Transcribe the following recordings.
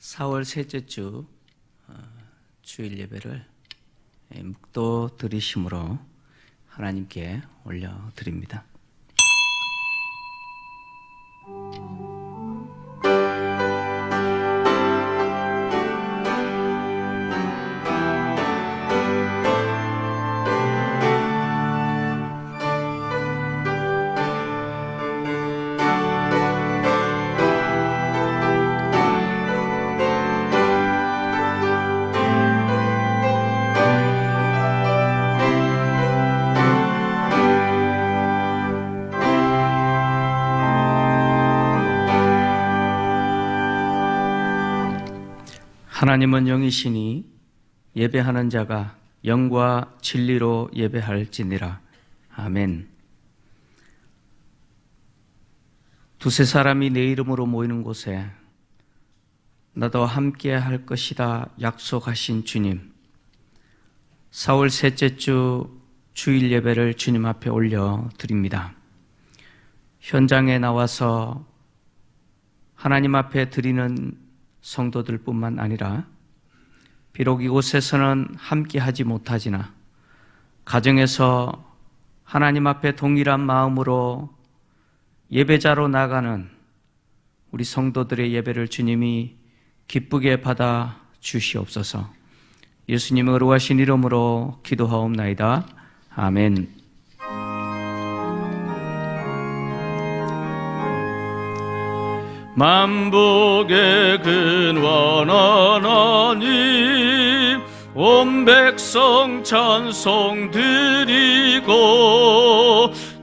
4월 셋째 주 주일 예배를 묵도 드리심으로 하나님께 올려드립니다. 하나님은 영이시니 예배하는 자가 영과 진리로 예배할지니라. 아멘. 두세 사람이 내 이름으로 모이는 곳에 나도 함께 할 것이다 약속하신 주님, 4월 셋째 주 주일 예배를 주님 앞에 올려드립니다. 현장에 나와서 하나님 앞에 드리는 성도들 뿐만 아니라 비록 이곳에서는 함께 하지 못하지나 가정에서 하나님 앞에 동일한 마음으로 예배자로 나가는 우리 성도들의 예배를 주님이 기쁘게 받아 주시옵소서. 예수님의 거룩하신 이름으로 기도하옵나이다. 아멘. 만복의 근원 하나님, 온 백성 찬송 드리고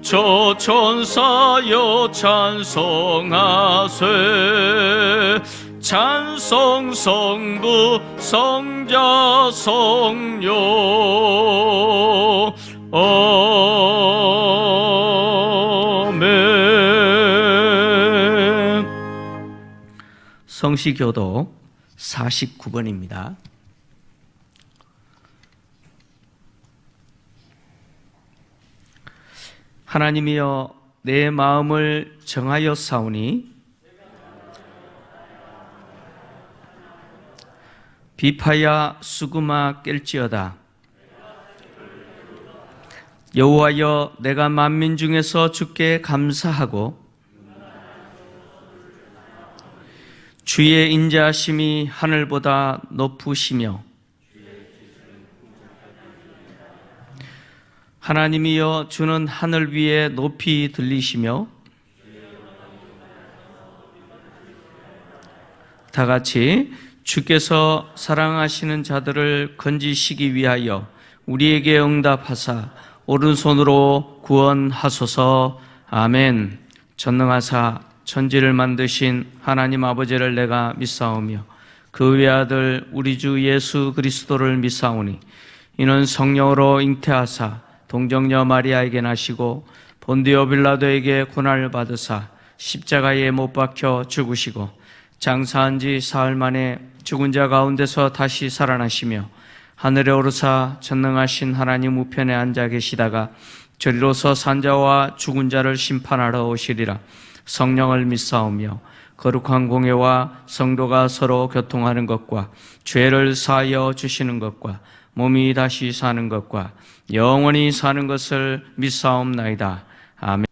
저 천사여 찬송하세. 찬송 성부 성자 성령 성시교도 49번입니다. 하나님이여 내 마음을 정하여 사오니 비파야 수구마 깰지어다. 여호와여 내가 만민 중에서 주께 감사하고 주의 인자하심이 하늘보다 높으시며 하나님이여 주는 하늘 위에 높이 들리시며 다같이 주께서 사랑하시는 자들을 건지시기 위하여 우리에게 응답하사 오른손으로 구원하소서. 아멘. 전능하사 천지를 만드신 하나님 아버지를 내가 믿사오며 그 외아들 우리 주 예수 그리스도를 믿사오니 이는 성령으로 잉태하사 동정녀 마리아에게 나시고 본디오 빌라도에게 고난을 받으사 십자가에 못 박혀 죽으시고 장사한 지 사흘 만에 죽은 자 가운데서 다시 살아나시며 하늘에 오르사 전능하신 하나님 우편에 앉아 계시다가 저리로서 산자와 죽은 자를 심판하러 오시리라. 성령을 믿사오며 거룩한 공예와 성도가 서로 교통하는 것과 죄를 사하여 주시는 것과 몸이 다시 사는 것과 영원히 사는 것을 믿사옵나이다. 아멘.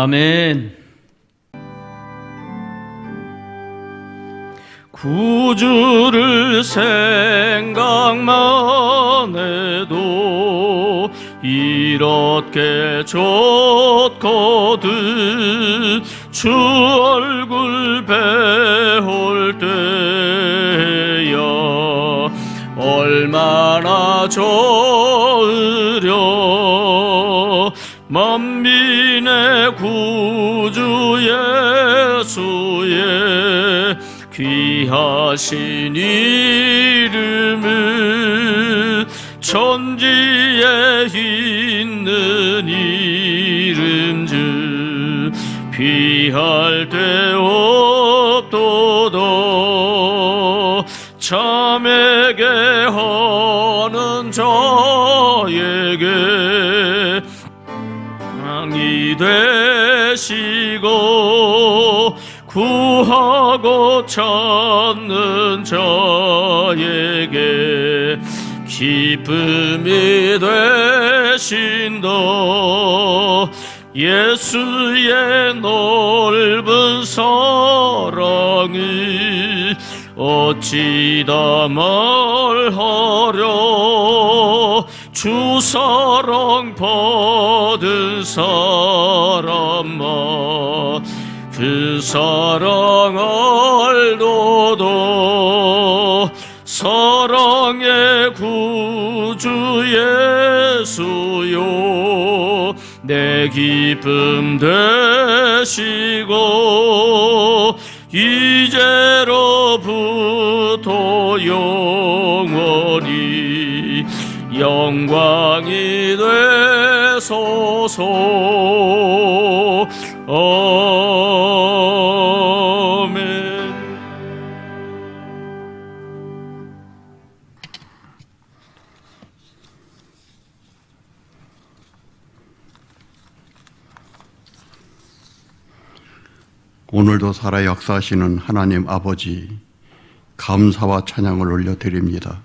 아멘. 구주를 생각만 해도 이렇게 좋거든. 주 얼굴 배울 때야 얼마나 좋으려. 만민의 구주 예수의 귀하신 이름을 천지에 있는 이름즉 비할 데 없도다. 참에게 하는 자에게 왕이 되시고 구하고 찾는 자에게 기쁨이 되신다. 예수의 넓은 사랑을 어찌다 말하려. 주 사랑 받은 사람아 그 사랑 알도다. 사랑의 구주 예수요 내 기쁨 되시고 이제로부터 영원히 영광이 되소서. 아멘. 오늘도 살아 역사하시는 하나님 아버지, 감사와 찬양을 올려드립니다.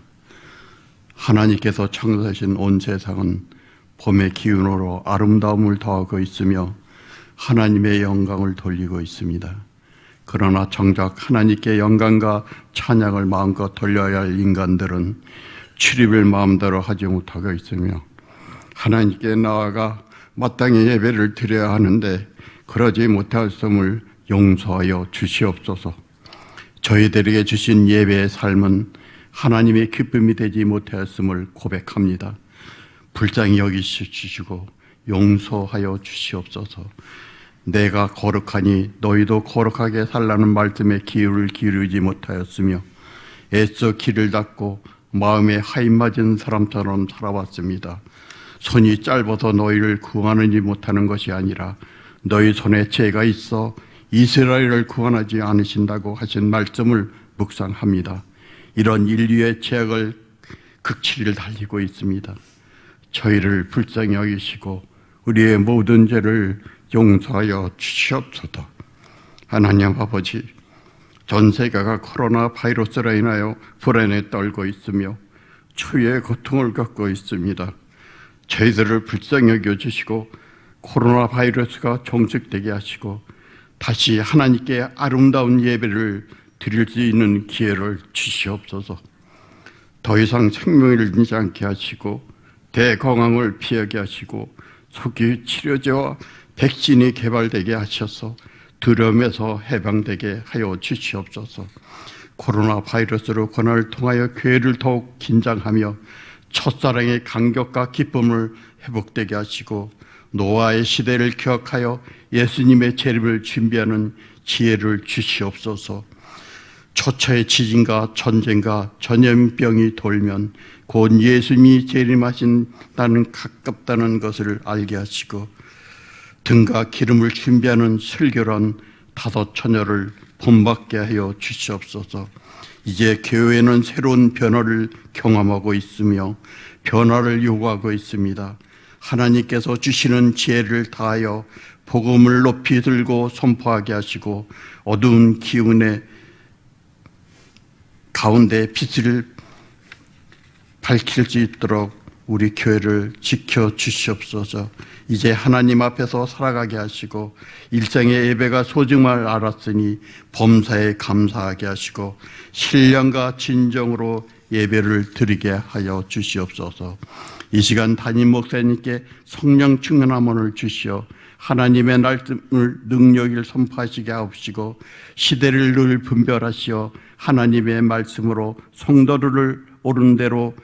하나님께서 창조하신 온 세상은 봄의 기운으로 아름다움을 더하고 있으며 하나님의 영광을 돌리고 있습니다. 그러나 정작 하나님께 영광과 찬양을 마음껏 돌려야 할 인간들은 출입을 마음대로 하지 못하고 있으며 하나님께 나아가 마땅히 예배를 드려야 하는데 그러지 못하였음을 용서하여 주시옵소서. 저희들에게 주신 예배의 삶은 하나님의 기쁨이 되지 못하였음을 고백합니다. 불쌍히 여기시고 용서하여 주시옵소서. 내가 거룩하니 너희도 거룩하게 살라는 말씀에 귀를 기울이지 못하였으며 애써 길을 닫고 마음에 하인 맞은 사람처럼 살아왔습니다. 손이 짧아서 너희를 구원하지 못하는 것이 아니라 너희 손에 죄가 있어 이스라엘을 구원하지 않으신다고 하신 말씀을 묵상합니다. 이런 인류의 죄악을 극치를 달리고 있습니다. 저희를 불쌍히 여기시고 우리의 모든 죄를 용서하여 주시옵소서. 하나님 아버지, 전 세계가 코로나 바이러스로 인하여 불안에 떨고 있으며 추위의 고통을 겪고 있습니다. 저희들을 불쌍히 여겨주시고 코로나 바이러스가 종식되게 하시고 다시 하나님께 아름다운 예배를 드릴 수 있는 기회를 주시옵소서. 더 이상 생명을 잃지 않게 하시고 대공황을 피하게 하시고 초기 치료제와 백신이 개발되게 하셔서 두려움에서 해방되게 하여 주시옵소서. 코로나 바이러스로 고난을 통하여 교회를 더욱 긴장하며 첫사랑의 감격과 기쁨을 회복되게 하시고 노아의 시대를 기억하여 예수님의 재림을 준비하는 지혜를 주시옵소서. 초처의 지진과 전쟁과 전염병이 돌면 곧 예수님이 재림하신다는 가깝다는 것을 알게 하시고 등과 기름을 준비하는 슬결한 다섯 처녀를 본받게 하여 주시옵소서. 이제 교회는 새로운 변화를 경험하고 있으며 변화를 요구하고 있습니다. 하나님께서 주시는 지혜를 다하여 복음을 높이 들고 선포하게 하시고 어두운 기운의 가운데 빛을 밝힐 수 있도록 우리 교회를 지켜 주시옵소서. 이제 하나님 앞에서 살아가게 하시고 일생의 예배가 소중함을 알았으니 범사에 감사하게 하시고 신령과 진정으로 예배를 드리게 하여 주시옵소서. 이 시간 담임 목사님께 성령 충만함을 주시어 하나님의 말씀을 능력을 선포하시게 하옵시고 시대를 늘 분별하시어 하나님의 말씀으로 성도를 옳은 대로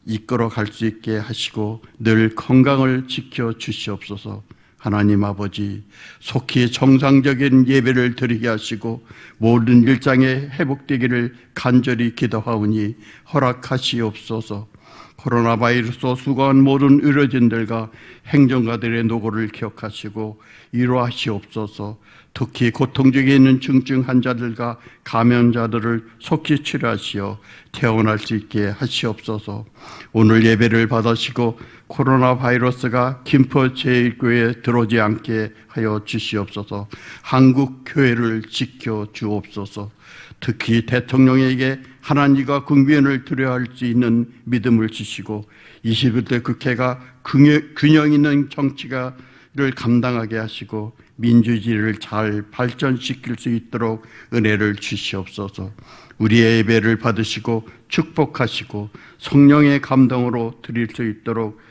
이끌어 갈 수 있게 하시고 늘 건강을 지켜 주시옵소서. 하나님 아버지, 속히 정상적인 예배를 드리게 하시고 모든 일상에 회복되기를 간절히 기도하오니 허락하시옵소서. 코로나 바이러스로 수고한 모든 의료진들과 행정가들의 노고를 기억하시고 위로하시옵소서. 특히 고통 중에 있는 중증 환자들과 감염자들을 속히 치료하시어 퇴원할 수 있게 하시옵소서. 오늘 예배를 받으시고 코로나 바이러스가 김포 제1교회에 들어오지 않게 하여 주시옵소서. 한국 교회를 지켜 주옵소서. 특히 대통령에게 하나님과 국민을 두려워할 수 있는 믿음을 주시고 21대 국회가 균형 있는 정치를 감당하게 하시고 민주주의를 잘 발전시킬 수 있도록 은혜를 주시옵소서. 우리의 예배를 받으시고 축복하시고 성령의 감동으로 드릴 수 있도록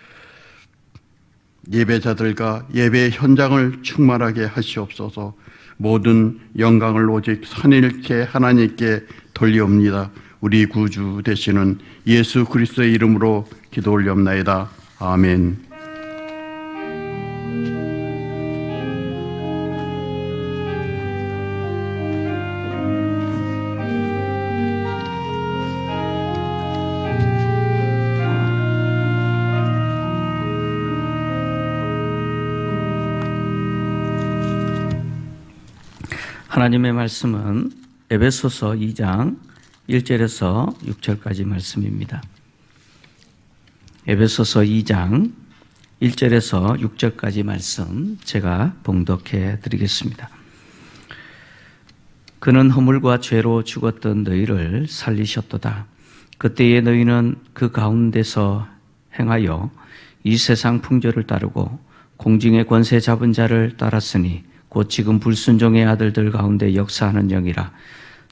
예배자들과 예배 현장을 충만하게 하시옵소서. 모든 영광을 오직 선일케 하나님께 돌리옵니다. 우리 구주 되시는 예수 그리스도의 이름으로 기도 올리옵나이다. 아멘. 하나님의 말씀은 에베소서 2장 1절에서 6절까지 말씀입니다. 에베소서 2장 1절에서 6절까지 말씀 제가 봉독해 드리겠습니다. 그는 허물과 죄로 죽었던 너희를 살리셨도다. 그때에 너희는 그 가운데서 행하여 이 세상 풍조를 따르고 공중의 권세 잡은 자를 따랐으니 곧 지금 불순종의 아들들 가운데 역사하는 영이라.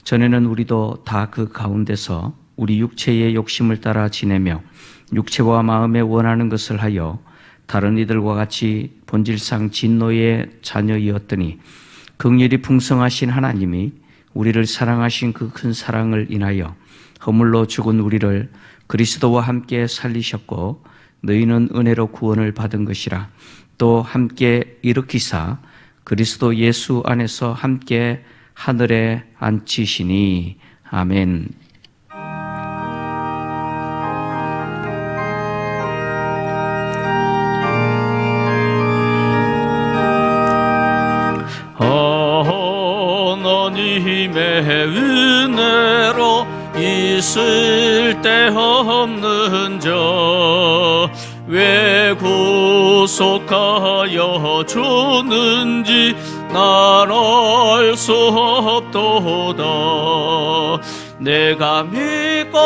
전에는 우리도 다 그 가운데서 우리 육체의 욕심을 따라 지내며 육체와 마음에 원하는 것을 하여 다른 이들과 같이 본질상 진노의 자녀이었더니 긍휼이 풍성하신 하나님이 우리를 사랑하신 그 큰 사랑을 인하여 허물로 죽은 우리를 그리스도와 함께 살리셨고 너희는 은혜로 구원을 받은 것이라. 또 함께 일으키사 그리스도 예수 안에서 함께 하늘에 앉히시니. 아멘. 하나님의 은혜로 있을 데 없는 자 왜 구속하여 주는지 난 알 수 없도다. 내가 믿고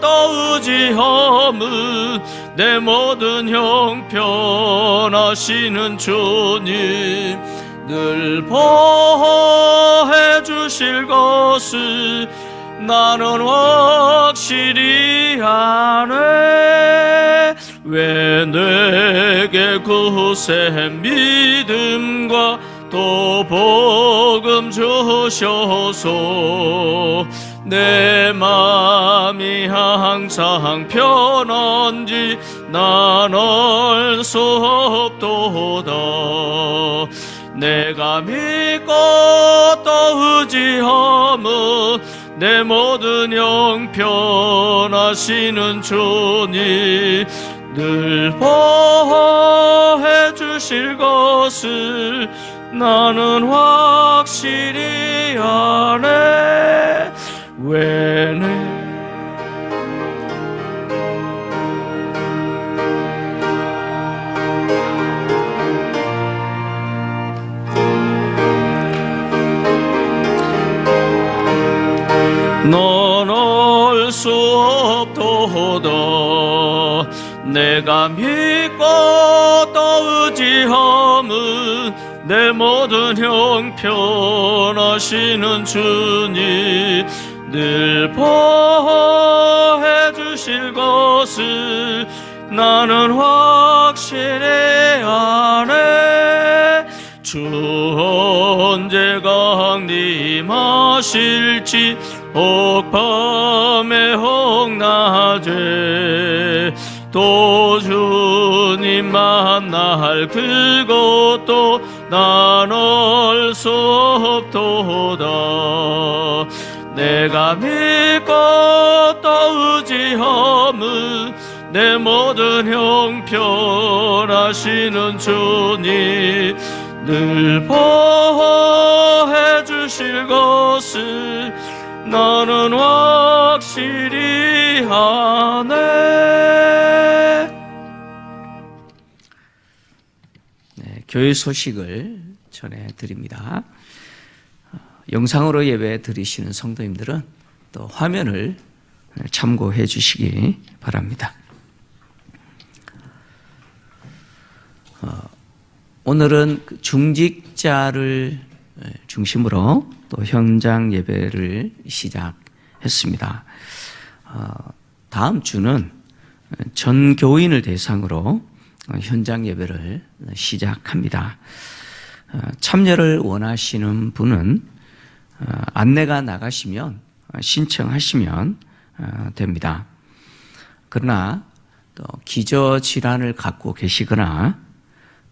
또 의지함은 내 모든 형편하시는 주님 늘 보호해 주실 것을 나는 확실히 아네. 왜 내게 굳센 믿음과 또 복음 주셔서 내 마음이 항상 편한지 난 알 수 없도다. 내가 믿고 또 의지함은 내 모든 형편하시는 주님 늘 보호해 주실 것을 나는 확실히 아네. 왜 넌 알 수 없도다. 내가 믿고 또 의지함은 내 모든 형편하시는 주님 늘 보호해 주실 것을 나는 확실히 아네. 주 언제 강림하실지 혹 밤에 혹 낮에 또 주님 만날 그것도 난 알 수 없도다. 내가 믿고 또 의지함은 내 모든 형편하시는 주님 늘 보호해 주실 것을 나는 확실히 아네. 네, 교회 소식을 전해드립니다. 영상으로 예배 드리시는 성도님들은 또 화면을 참고해 주시기 바랍니다. 오늘은 중직자를 중심으로 또 현장 예배를 시작했습니다. 다음 주는 전 교인을 대상으로 현장 예배를 시작합니다. 참여를 원하시는 분은 안내가 나가시면 신청하시면 됩니다. 그러나 또 기저질환을 갖고 계시거나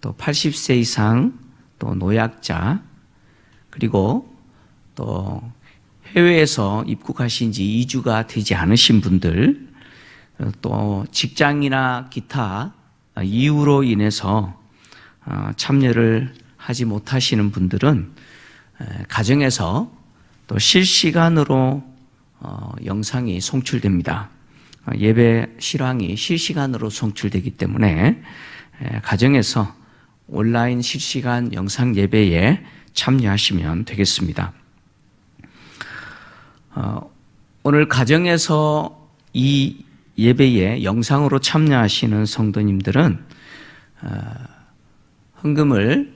또 80세 이상 또 노약자 그리고 또 해외에서 입국하신 지 2주가 되지 않으신 분들 또 직장이나 기타 이유로 인해서 참여를 하지 못하시는 분들은 가정에서 또 실시간으로 영상이 송출됩니다. 예배 실황이 실시간으로 송출되기 때문에 가정에서 온라인 실시간 영상 예배에 참여하시면 되겠습니다. 오늘 가정에서 이 예배에 영상으로 참여하시는 성도님들은 헌금을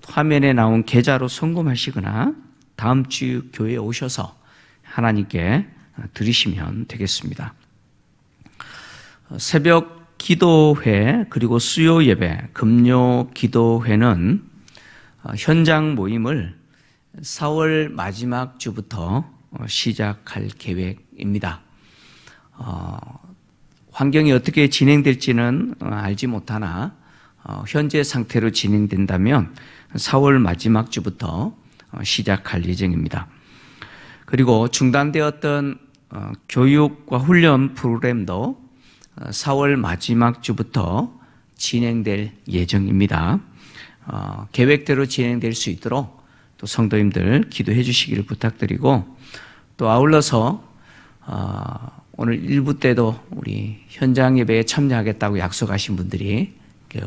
화면에 나온 계좌로 송금하시거나 다음 주 교회에 오셔서 하나님께 드리시면 되겠습니다. 새벽 기도회 그리고 수요 예배, 금요 기도회는 현장 모임을 4월 마지막 주부터 시작할 계획입니다. 환경이 어떻게 진행될지는 알지 못하나 현재 상태로 진행된다면 4월 마지막 주부터 시작할 예정입니다. 그리고 중단되었던 교육과 훈련 프로그램도 4월 마지막 주부터 진행될 예정입니다. 계획대로 진행될 수 있도록 또 성도님들 기도해 주시기를 부탁드리고 또 아울러서 오늘 1부 때도 우리 현장 예배에 참여하겠다고 약속하신 분들이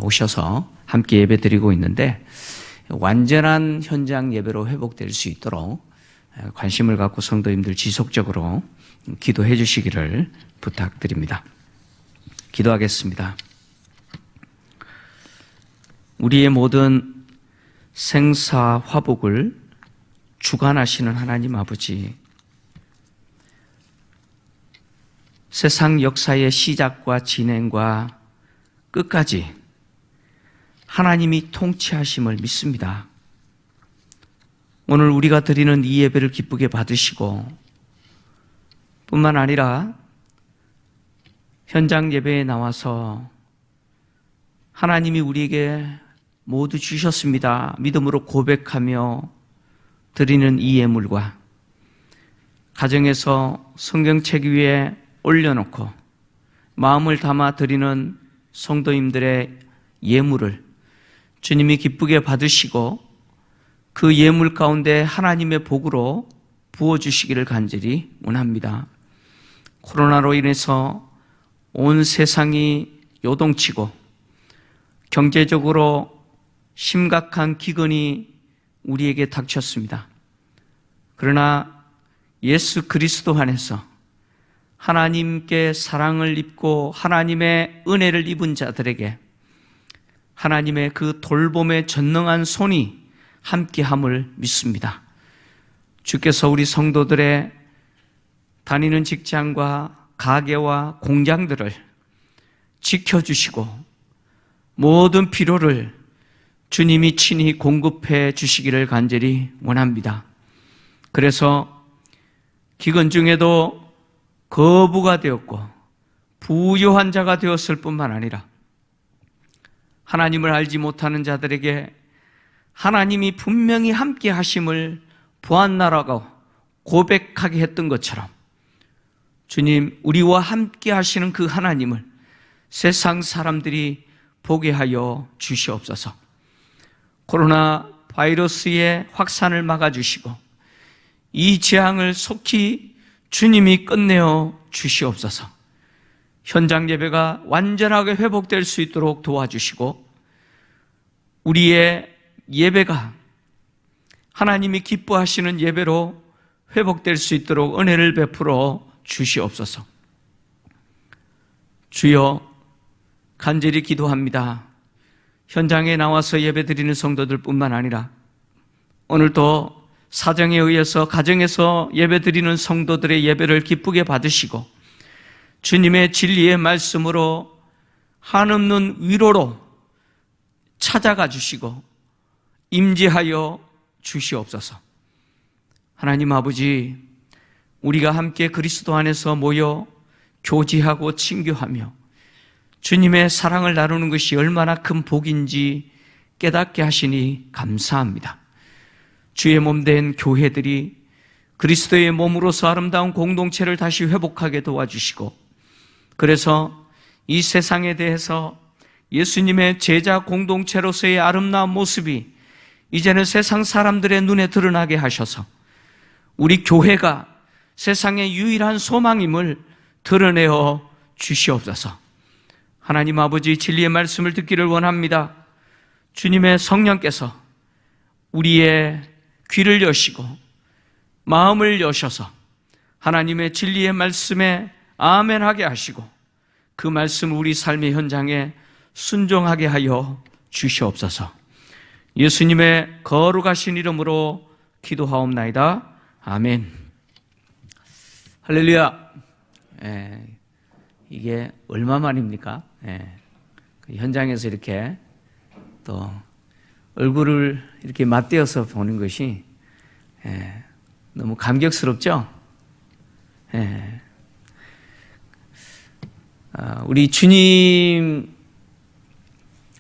오셔서 함께 예배 드리고 있는데 완전한 현장 예배로 회복될 수 있도록 관심을 갖고 성도님들 지속적으로 기도해 주시기를 부탁드립니다. 기도하겠습니다. 우리의 모든 생사화복을 주관하시는 하나님 아버지, 세상 역사의 시작과 진행과 끝까지 하나님이 통치하심을 믿습니다. 오늘 우리가 드리는 이 예배를 기쁘게 받으시고 뿐만 아니라 현장 예배에 나와서 하나님이 우리에게 모두 주셨습니다. 믿음으로 고백하며 드리는 이 예물과 가정에서 성경책 위에 올려놓고 마음을 담아 드리는 성도님들의 예물을 주님이 기쁘게 받으시고 그 예물 가운데 하나님의 복으로 부어주시기를 간절히 원합니다. 코로나로 인해서 온 세상이 요동치고 경제적으로 심각한 기근이 우리에게 닥쳤습니다. 그러나 예수 그리스도 안에서 하나님께 사랑을 입고 하나님의 은혜를 입은 자들에게 하나님의 그 돌봄에 전능한 손이 함께함을 믿습니다. 주께서 우리 성도들의 다니는 직장과 가게와 공장들을 지켜주시고 모든 필요를 주님이 친히 공급해 주시기를 간절히 원합니다. 그래서 기근 중에도 거부가 되었고 부요한 자가 되었을 뿐만 아니라 하나님을 알지 못하는 자들에게 하나님이 분명히 함께 하심을 보았나라고 고백하게 했던 것처럼 주님, 우리와 함께 하시는 그 하나님을 세상 사람들이 보게 하여 주시옵소서. 코로나 바이러스의 확산을 막아주시고 이 재앙을 속히 주님이 끝내어 주시옵소서. 현장 예배가 완전하게 회복될 수 있도록 도와주시고 우리의 예배가 하나님이 기뻐하시는 예배로 회복될 수 있도록 은혜를 베풀어 주시옵소서. 주여, 간절히 기도합니다. 현장에 나와서 예배드리는 성도들 뿐만 아니라 오늘도 사정에 의해서 가정에서 예배드리는 성도들의 예배를 기쁘게 받으시고 주님의 진리의 말씀으로 한없는 위로로 찾아가 주시고 임재하여 주시옵소서. 하나님 아버지, 우리가 함께 그리스도 안에서 모여 교제하고 친교하며 주님의 사랑을 나누는 것이 얼마나 큰 복인지 깨닫게 하시니 감사합니다. 주의 몸된 교회들이 그리스도의 몸으로서 아름다운 공동체를 다시 회복하게 도와주시고 그래서 이 세상에 대해서 예수님의 제자 공동체로서의 아름다운 모습이 이제는 세상 사람들의 눈에 드러나게 하셔서 우리 교회가 세상의 유일한 소망임을 드러내어 주시옵소서. 하나님 아버지, 진리의 말씀을 듣기를 원합니다. 주님의 성령께서 우리의 귀를 여시고 마음을 여셔서 하나님의 진리의 말씀에 아멘하게 하시고 그 말씀 우리 삶의 현장에 순종하게 하여 주시옵소서. 예수님의 거룩하신 이름으로 기도하옵나이다. 아멘. 할렐루야. 이게 얼마만입니까? 그 현장에서 이렇게 또 얼굴을 이렇게 맞대어서 보는 것이 너무 감격스럽죠? 우리 주님,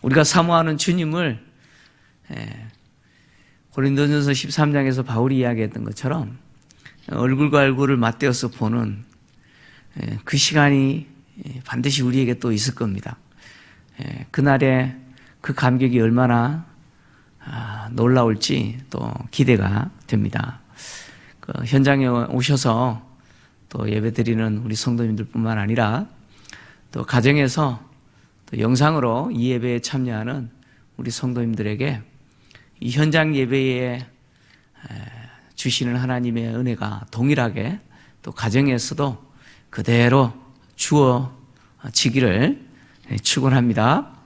우리가 사모하는 주님을 고린도전서 13장에서 바울이 이야기했던 것처럼 얼굴과 얼굴을 맞대어서 보는 그 시간이 반드시 우리에게 또 있을 겁니다. 그날의 그 감격이 얼마나 놀라울지 또 기대가 됩니다. 그 현장에 오셔서 또 예배드리는 우리 성도님들뿐만 아니라 또 가정에서 또 영상으로 이 예배에 참여하는 우리 성도님들에게 이 현장 예배에 주시는 하나님의 은혜가 동일하게 또 가정에서도 그대로 주어지기를 축원합니다.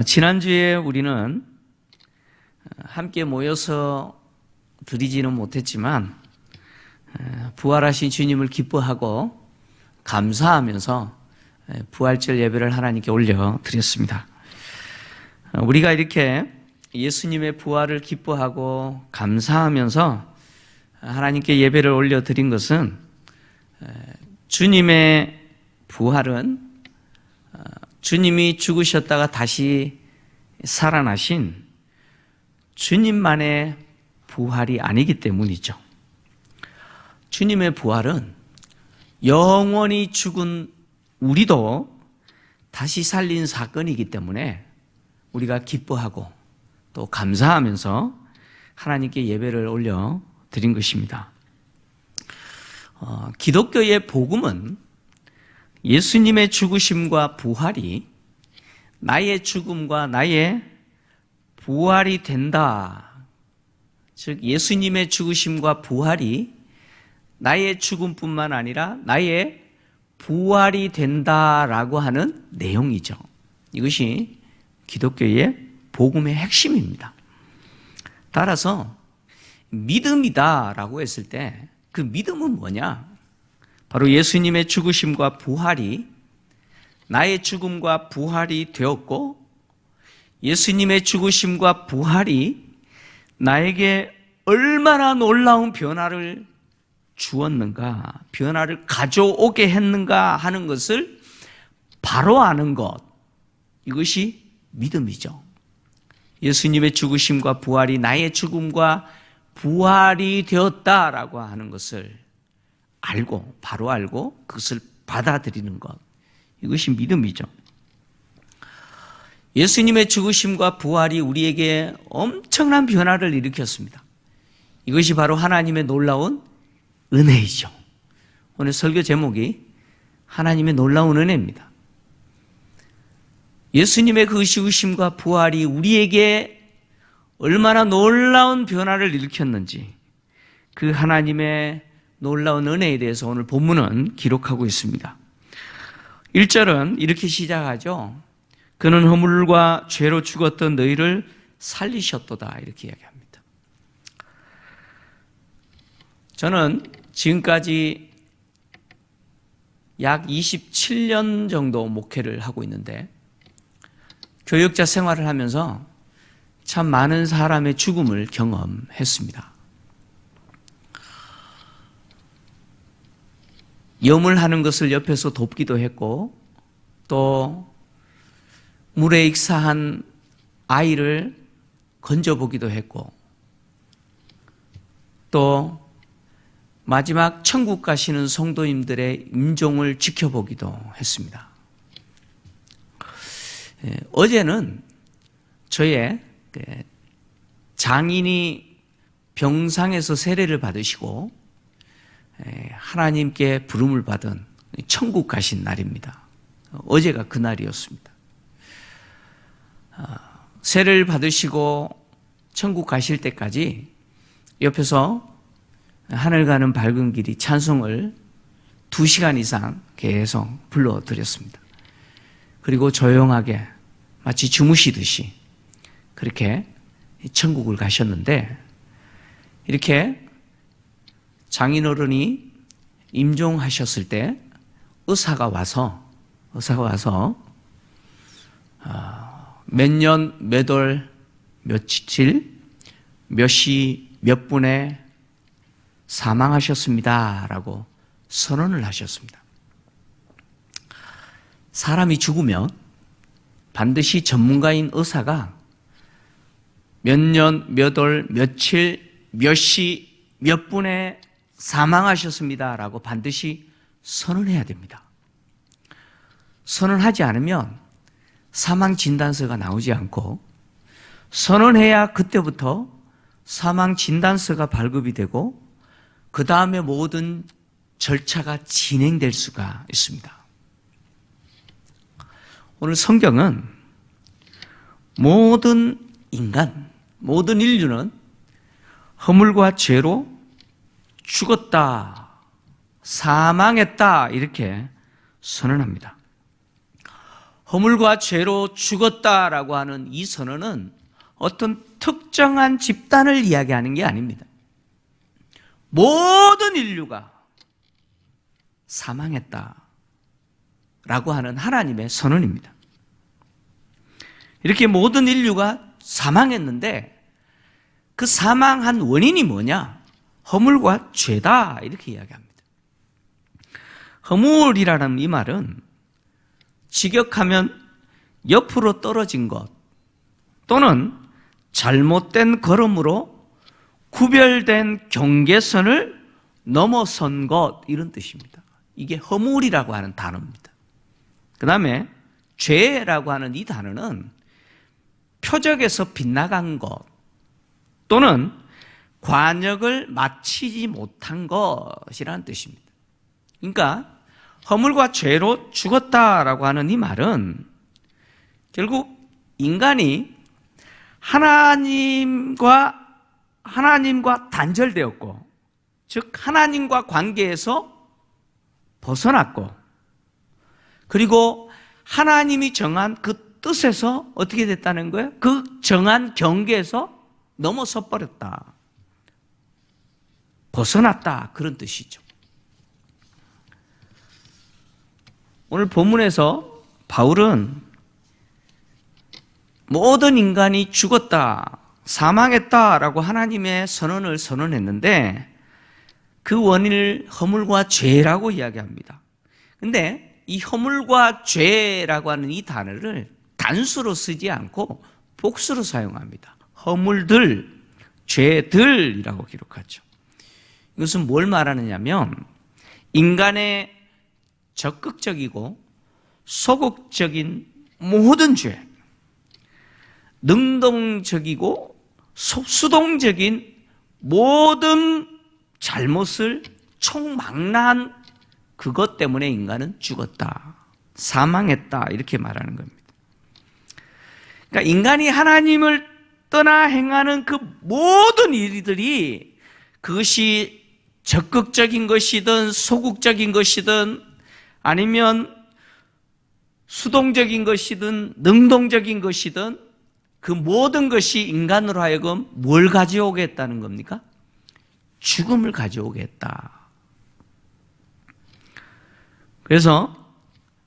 지난주에 우리는 함께 모여서 드리지는 못했지만 부활하신 주님을 기뻐하고 감사하면서 부활절 예배를 하나님께 올려드렸습니다. 우리가 이렇게 예수님의 부활을 기뻐하고 감사하면서 하나님께 예배를 올려드린 것은 주님의 부활은 주님이 죽으셨다가 다시 살아나신 주님만의 부활이 아니기 때문이죠. 주님의 부활은 영원히 죽은 우리도 다시 살린 사건이기 때문에 우리가 기뻐하고 또 감사하면서 하나님께 예배를 올려드린 것입니다. 기독교의 복음은 예수님의 죽으심과 부활이 나의 죽음과 나의 부활이 된다. 즉 예수님의 죽으심과 부활이 나의 죽음뿐만 아니라 나의 부활이 된다라고 하는 내용이죠. 이것이 기독교의 복음의 핵심입니다. 따라서 믿음이다라고 했을 때 그 믿음은 뭐냐? 바로 예수님의 죽으심과 부활이 나의 죽음과 부활이 되었고, 예수님의 죽으심과 부활이 나에게 얼마나 놀라운 변화를 주었는가, 변화를 가져오게 했는가 하는 것을 바로 아는 것, 이것이 믿음이죠. 예수님의 죽으심과 부활이 나의 죽음과 부활이 되었다라고 하는 것을 알고, 바로 알고 그것을 받아들이는 것, 이것이 믿음이죠. 예수님의 죽으심과 부활이 우리에게 엄청난 변화를 일으켰습니다. 이것이 바로 하나님의 놀라운 은혜이죠. 오늘 설교 제목이 하나님의 놀라운 은혜입니다. 예수님의 그 죽으심과 부활이 우리에게 얼마나 놀라운 변화를 일으켰는지, 그 하나님의 놀라운 은혜에 대해서 오늘 본문은 기록하고 있습니다. 1절은 이렇게 시작하죠. 그는 허물과 죄로 죽었던 너희를 살리셨도다, 이렇게 이야기합니다. 저는 지금까지 약 27년 정도 목회를 하고 있는데, 교역자 생활을 하면서 참 많은 사람의 죽음을 경험했습니다. 염을 하는 것을 옆에서 돕기도 했고, 또 물에 익사한 아이를 건져보기도 했고, 또 마지막 천국 가시는 성도님들의 임종을 지켜보기도 했습니다. 어제는 저의 장인이 병상에서 세례를 받으시고 하나님께 부름을 받은 천국 가신 날입니다. 어제가 그 날이었습니다. 세례를 받으시고 천국 가실 때까지 옆에서 하늘 가는 밝은 길이 찬송을 2시간 이상 계속 불러드렸습니다. 그리고 조용하게 마치 주무시듯이 그렇게 천국을 가셨는데, 이렇게 장인어른이 임종하셨을 때 의사가 와서 몇 년, 몇 월, 며칠, 몇 시, 몇 분에 사망하셨습니다라고 선언을 하셨습니다. 사람이 죽으면 반드시 전문가인 의사가 몇 년, 몇 월, 며칠, 몇 시, 몇 분에 사망하셨습니다라고 반드시 선언해야 됩니다. 선언하지 않으면 사망 진단서가 나오지 않고, 선언해야 그때부터 사망 진단서가 발급이 되고 그 다음에 모든 절차가 진행될 수가 있습니다. 오늘 성경은 모든 인간, 모든 인류는 허물과 죄로 죽었다, 사망했다, 이렇게 선언합니다. 허물과 죄로 죽었다라고 하는 이 선언은 어떤 특정한 집단을 이야기하는 게 아닙니다. 모든 인류가 사망했다라고 하는 하나님의 선언입니다. 이렇게 모든 인류가 사망했는데 그 사망한 원인이 뭐냐? 허물과 죄다, 이렇게 이야기합니다. 허물이라는 이 말은 직역하면 옆으로 떨어진 것 또는 잘못된 걸음으로 구별된 경계선을 넘어선 것, 이런 뜻입니다. 이게 허물이라고 하는 단어입니다. 그 다음에 죄라고 하는 이 단어는 표적에서 빗나간 것 또는 관역을 마치지 못한 것이라는 뜻입니다. 그러니까 허물과 죄로 죽었다라고 하는 이 말은 결국 인간이 하나님과 단절되었고, 즉 하나님과 관계에서 벗어났고, 그리고 하나님이 정한 그 뜻에서 어떻게 됐다는 거예요? 그 정한 경계에서 넘어서 버렸다, 벗어났다, 그런 뜻이죠. 오늘 본문에서 바울은 모든 인간이 죽었다, 사망했다라고 하나님의 선언을 선언했는데 그 원인을 허물과 죄라고 이야기합니다. 근데 이 허물과 죄라고 하는 이 단어를 단수로 쓰지 않고 복수로 사용합니다. 허물들, 죄들이라고 기록하죠. 이것은 뭘 말하느냐면 인간의 적극적이고 소극적인 모든 죄, 능동적이고 수동적인 모든 잘못을 총망라한 그것 때문에 인간은 죽었다, 사망했다, 이렇게 말하는 겁니다. 그러니까 인간이 하나님을 떠나 행하는 그 모든 일들이, 그것이 적극적인 것이든 소극적인 것이든 아니면 수동적인 것이든 능동적인 것이든 그 모든 것이 인간으로 하여금 뭘 가져오게 했다는 겁니까? 죽음을 가져오게 했다. 그래서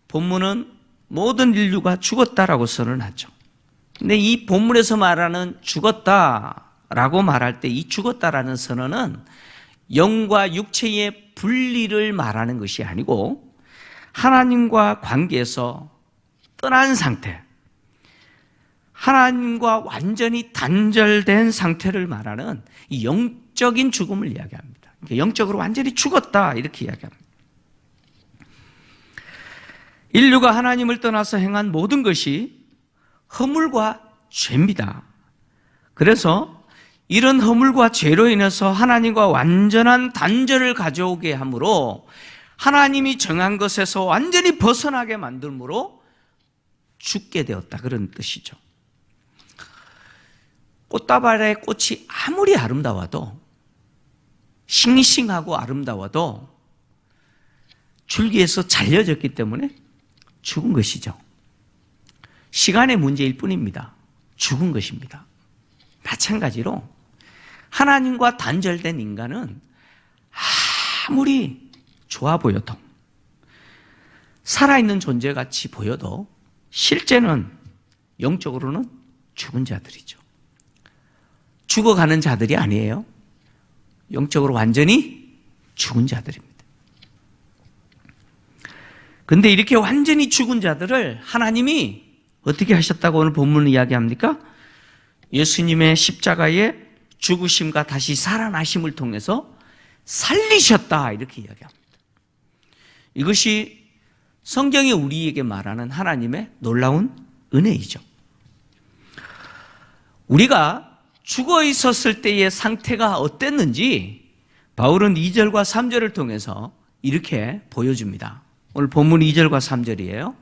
본문은 모든 인류가 죽었다라고 선언하죠. 근데 이 본문에서 말하는 죽었다라고 말할 때 이 죽었다라는 선언은 영과 육체의 분리를 말하는 것이 아니고 하나님과 관계에서 떠난 상태, 하나님과 완전히 단절된 상태를 말하는 이 영적인 죽음을 이야기합니다. 영적으로 완전히 죽었다, 이렇게 이야기합니다. 인류가 하나님을 떠나서 행한 모든 것이 허물과 죄입니다. 그래서 이런 허물과 죄로 인해서 하나님과 완전한 단절을 가져오게 하므로 하나님이 정한 것에서 완전히 벗어나게 만들므로 죽게 되었다, 그런 뜻이죠. 꽃다발의 꽃이 아무리 아름다워도, 싱싱하고 아름다워도 줄기에서 잘려졌기 때문에 죽은 것이죠. 시간의 문제일 뿐입니다. 죽은 것입니다. 마찬가지로 하나님과 단절된 인간은 아무리 좋아 보여도, 살아있는 존재같이 보여도 실제는 영적으로는 죽은 자들이죠. 죽어가는 자들이 아니에요. 영적으로 완전히 죽은 자들입니다. 그런데 이렇게 완전히 죽은 자들을 하나님이 어떻게 하셨다고 오늘 본문은 이야기합니까? 예수님의 십자가의 죽으심과 다시 살아나심을 통해서 살리셨다, 이렇게 이야기합니다. 이것이 성경이 우리에게 말하는 하나님의 놀라운 은혜이죠. 우리가 죽어 있었을 때의 상태가 어땠는지 바울은 2절과 3절을 통해서 이렇게 보여줍니다. 오늘 본문 2절과 3절이에요.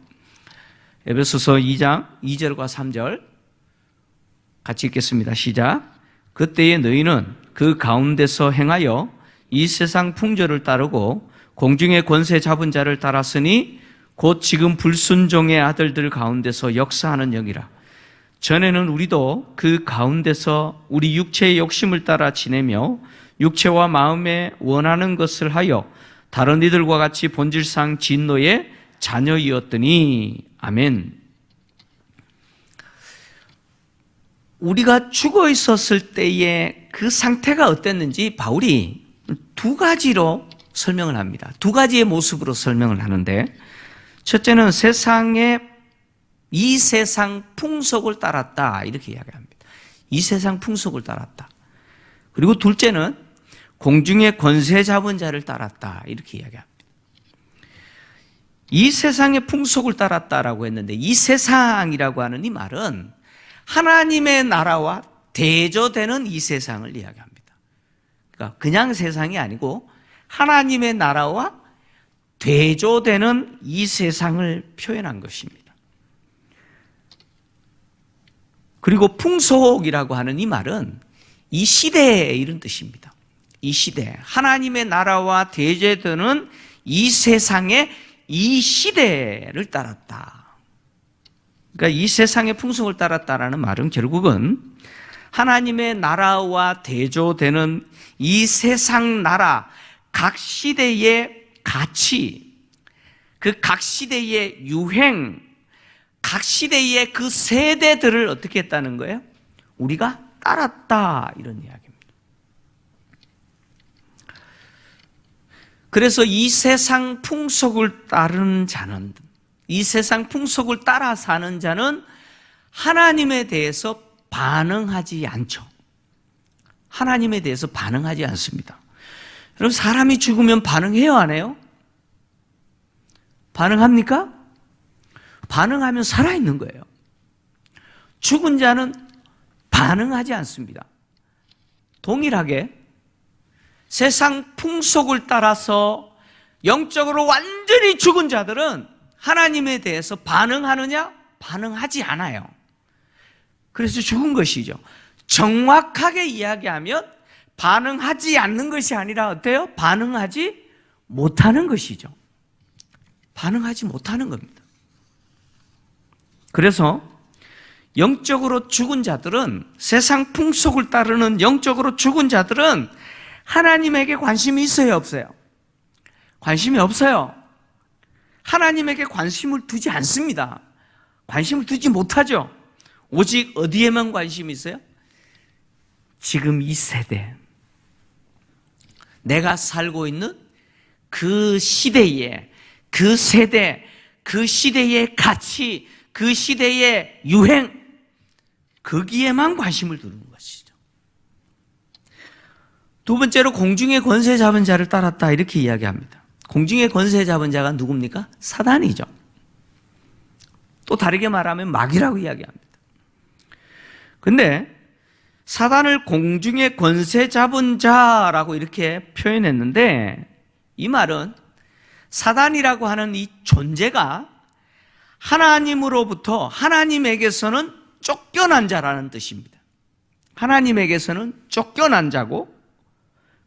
에베소서 2장 2절과 3절 같이 읽겠습니다. 시작. 그때에 너희는 그 가운데서 행하여 이 세상 풍조를 따르고 공중의 권세 잡은 자를 따랐으니 곧 지금 불순종의 아들들 가운데서 역사하는 영이라. 전에는 우리도 그 가운데서 우리 육체의 욕심을 따라 지내며 육체와 마음에 원하는 것을 하여 다른 이들과 같이 본질상 진노의 자녀이었더니. 아멘. 우리가 죽어 있었을 때의 그 상태가 어땠는지 바울이 두 가지로 설명을 합니다. 두 가지의 모습으로 설명을 하는데, 첫째는 이 세상 풍속을 따랐다, 이렇게 이야기합니다. 이 세상 풍속을 따랐다. 그리고 둘째는 공중의 권세 잡은 자를 따랐다, 이렇게 이야기합니다. 이 세상의 풍속을 따랐다라고 했는데, 이 세상이라고 하는 이 말은 하나님의 나라와 대조되는 이 세상을 이야기합니다. 그러니까 그냥 세상이 아니고 하나님의 나라와 대조되는 이 세상을 표현한 것입니다. 그리고 풍속이라고 하는 이 말은 이 시대에 이런 뜻입니다. 이 시대, 하나님의 나라와 대제되는 이 세상의 이 시대를 따랐다. 그러니까 이 세상의 풍속을 따랐다라는 말은 결국은 하나님의 나라와 대조되는 이 세상 나라 각 시대의 가치, 그 각 시대의 유행, 각 시대의 그 세대들을 어떻게 했다는 거예요? 우리가 따랐다, 이런 이야기입니다. 그래서 이 세상 풍속을 따르는 자는, 이 세상 풍속을 따라 사는 자는 하나님에 대해서 반응하지 않죠. 하나님에 대해서 반응하지 않습니다. 여러분, 사람이 죽으면 반응해요, 안 해요? 반응합니까? 반응하면 살아있는 거예요. 죽은 자는 반응하지 않습니다. 동일하게 세상 풍속을 따라서 영적으로 완전히 죽은 자들은 하나님에 대해서 반응하느냐? 반응하지 않아요. 그래서 죽은 것이죠. 정확하게 이야기하면 반응하지 않는 것이 아니라 어때요? 반응하지 못하는 것이죠. 반응하지 못하는 겁니다. 그래서 영적으로 죽은 자들은, 세상 풍속을 따르는 영적으로 죽은 자들은 하나님에게 관심이 있어요, 없어요? 관심이 없어요. 하나님에게 관심을 두지 않습니다. 관심을 두지 못하죠. 오직 어디에만 관심이 있어요? 지금 이 세대, 내가 살고 있는 그 시대에, 그 세대, 그 시대의 가치, 그 시대의 유행, 거기에만 관심을 두는 것이죠. 두 번째로 공중의 권세 잡은 자를 따랐다, 이렇게 이야기합니다. 공중의 권세 잡은 자가 누굽니까? 사단이죠. 또 다르게 말하면 마귀라고 이야기합니다. 근데 사단을 공중의 권세 잡은 자라고 이렇게 표현했는데, 이 말은 사단이라고 하는 이 존재가 하나님으로부터, 하나님에게서는 쫓겨난 자라는 뜻입니다. 하나님에게서는 쫓겨난 자고,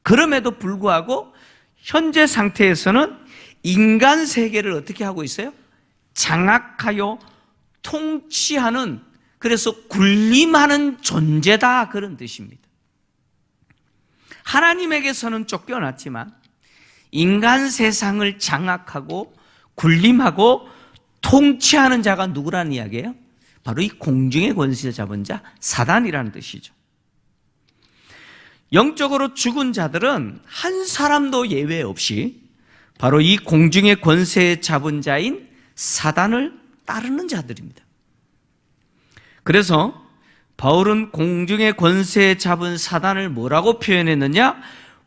그럼에도 불구하고 현재 상태에서는 인간 세계를 어떻게 하고 있어요? 장악하여 통치하는, 그래서 군림하는 존재다, 그런 뜻입니다. 하나님에게서는 쫓겨났지만 인간 세상을 장악하고 군림하고 통치하는 자가 누구라는 이야기예요? 바로 이 공중의 권세 잡은 자, 사단이라는 뜻이죠. 영적으로 죽은 자들은 한 사람도 예외 없이 바로 이 공중의 권세 잡은 자인 사단을 따르는 자들입니다. 그래서 바울은 공중의 권세 잡은 사단을 뭐라고 표현했느냐?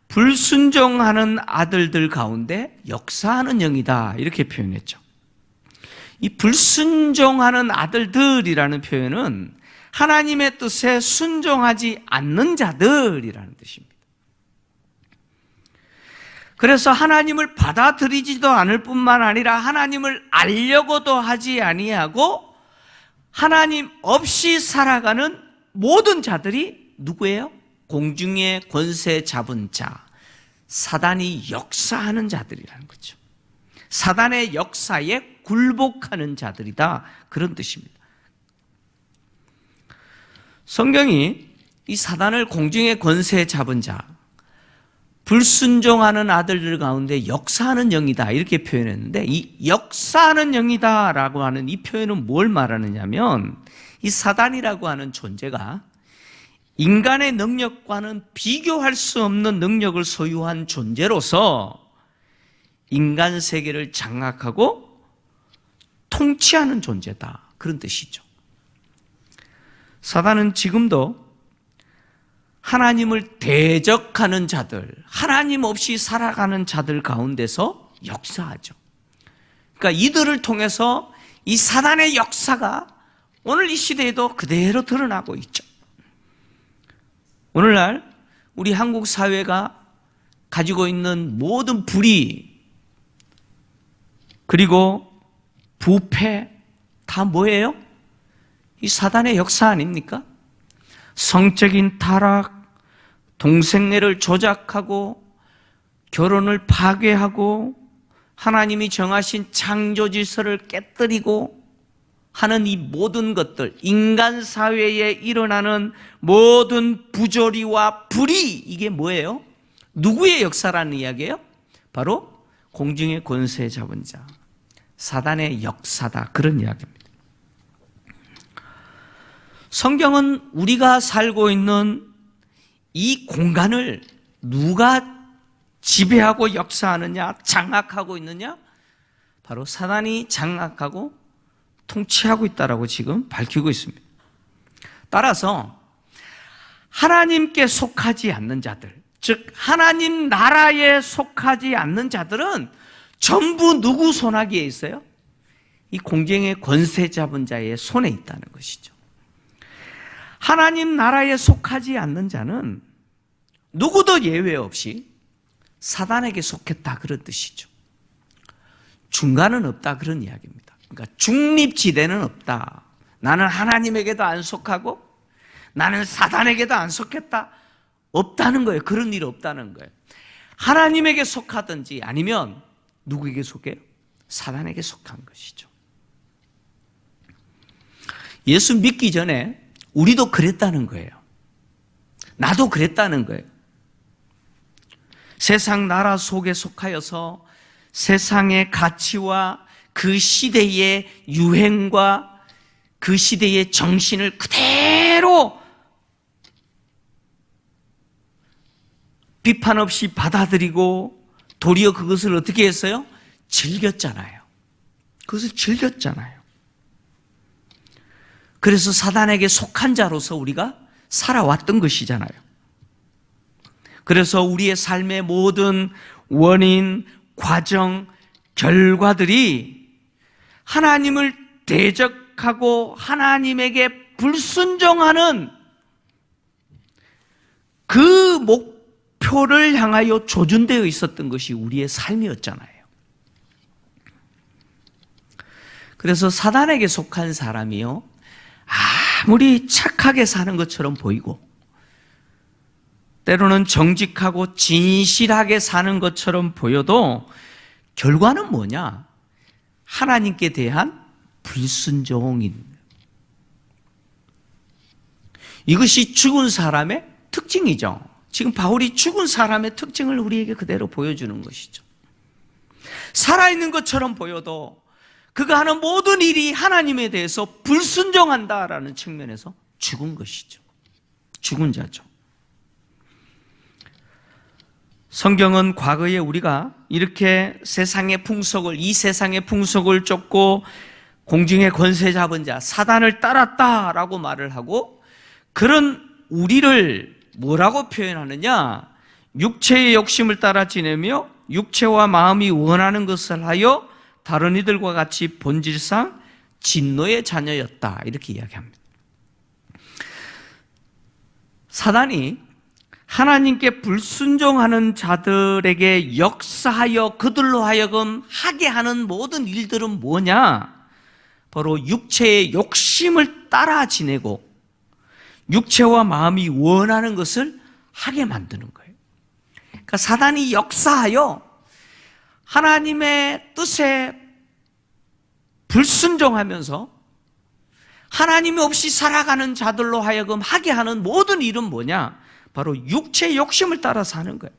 불순종하는 아들들 가운데 역사하는 영이다, 이렇게 표현했죠. 이 불순종하는 아들들이라는 표현은 하나님의 뜻에 순종하지 않는 자들이라는 뜻입니다. 그래서 하나님을 받아들이지도 않을 뿐만 아니라 하나님을 알려고도 하지 아니하고 하나님 없이 살아가는 모든 자들이 누구예요? 공중의 권세 잡은 자, 사단이 역사하는 자들이라는 거죠. 사단의 역사에 굴복하는 자들이다, 그런 뜻입니다. 성경이 이 사단을 공중의 권세 잡은 자, 불순종하는 아들들 가운데 역사하는 영이다, 이렇게 표현했는데, 이 역사하는 영이다 라고 하는 이 표현은 뭘 말하느냐면, 이 사단이라고 하는 존재가 인간의 능력과는 비교할 수 없는 능력을 소유한 존재로서 인간 세계를 장악하고 통치하는 존재다, 그런 뜻이죠. 사단은 지금도 하나님을 대적하는 자들, 하나님 없이 살아가는 자들 가운데서 역사하죠. 그러니까 이들을 통해서 이 사단의 역사가 오늘 이 시대에도 그대로 드러나고 있죠. 오늘날 우리 한국 사회가 가지고 있는 모든 불의, 그리고 부패, 다 뭐예요? 이 사단의 역사 아닙니까? 성적인 타락, 동생애를 조작하고 결혼을 파괴하고 하나님이 정하신 창조 질서를 깨뜨리고 하는 이 모든 것들, 인간 사회에 일어나는 모든 부조리와 불의, 이게 뭐예요? 누구의 역사라는 이야기예요? 바로 공중의 권세 잡은 자, 사단의 역사다, 그런 이야기입니다. 성경은 우리가 살고 있는 이 공간을 누가 지배하고 역사하느냐, 장악하고 있느냐? 바로 사단이 장악하고 통치하고 있다라고 지금 밝히고 있습니다. 따라서 하나님께 속하지 않는 자들, 즉 하나님 나라에 속하지 않는 자들은 전부 누구 손아귀에 있어요? 이 공중의 권세 잡은 자의 손에 있다는 것이죠. 하나님 나라에 속하지 않는 자는 누구도 예외 없이 사단에게 속했다, 그런 뜻이죠. 중간은 없다, 그런 이야기입니다. 그러니까 중립지대는 없다. 나는 하나님에게도 안 속하고 나는 사단에게도 안 속했다, 없다는 거예요. 그런 일 없다는 거예요. 하나님에게 속하든지 아니면 누구에게 속해요? 사단에게 속한 것이죠. 예수 믿기 전에 우리도 그랬다는 거예요. 나도 그랬다는 거예요. 세상 나라 속에 속하여서 세상의 가치와 그 시대의 유행과 그 시대의 정신을 그대로 비판 없이 받아들이고 도리어 그것을 어떻게 했어요? 즐겼잖아요. 그것을 즐겼잖아요. 그래서 사단에게 속한 자로서 우리가 살아왔던 것이잖아요. 그래서 우리의 삶의 모든 원인, 과정, 결과들이 하나님을 대적하고 하나님에게 불순종하는 그 목표를 향하여 조준되어 있었던 것이 우리의 삶이었잖아요. 그래서 사단에게 속한 사람이요, 아무리 착하게 사는 것처럼 보이고 때로는 정직하고 진실하게 사는 것처럼 보여도 결과는 뭐냐? 하나님께 대한 불순종인, 이것이 죽은 사람의 특징이죠. 지금 바울이 죽은 사람의 특징을 우리에게 그대로 보여주는 것이죠. 살아있는 것처럼 보여도 그가 하는 모든 일이 하나님에 대해서 불순종한다라는 측면에서 죽은 것이죠. 죽은 자죠. 성경은 과거에 우리가 이렇게 세상의 풍속을, 이 세상의 풍속을 쫓고 공중의 권세 잡은 자, 사단을 따랐다라고 말을 하고, 그런 우리를 뭐라고 표현하느냐? 육체의 욕심을 따라 지내며 육체와 마음이 원하는 것을 하여 다른 이들과 같이 본질상 진노의 자녀였다, 이렇게 이야기합니다. 사단이 하나님께 불순종하는 자들에게 역사하여 그들로 하여금 하게 하는 모든 일들은 뭐냐? 바로 육체의 욕심을 따라 지내고 육체와 마음이 원하는 것을 하게 만드는 거예요. 그러니까 사단이 역사하여 하나님의 뜻에 불순종하면서 하나님이 없이 살아가는 자들로 하여금 하게 하는 모든 일은 뭐냐? 바로 육체의 욕심을 따라 사는 거예요.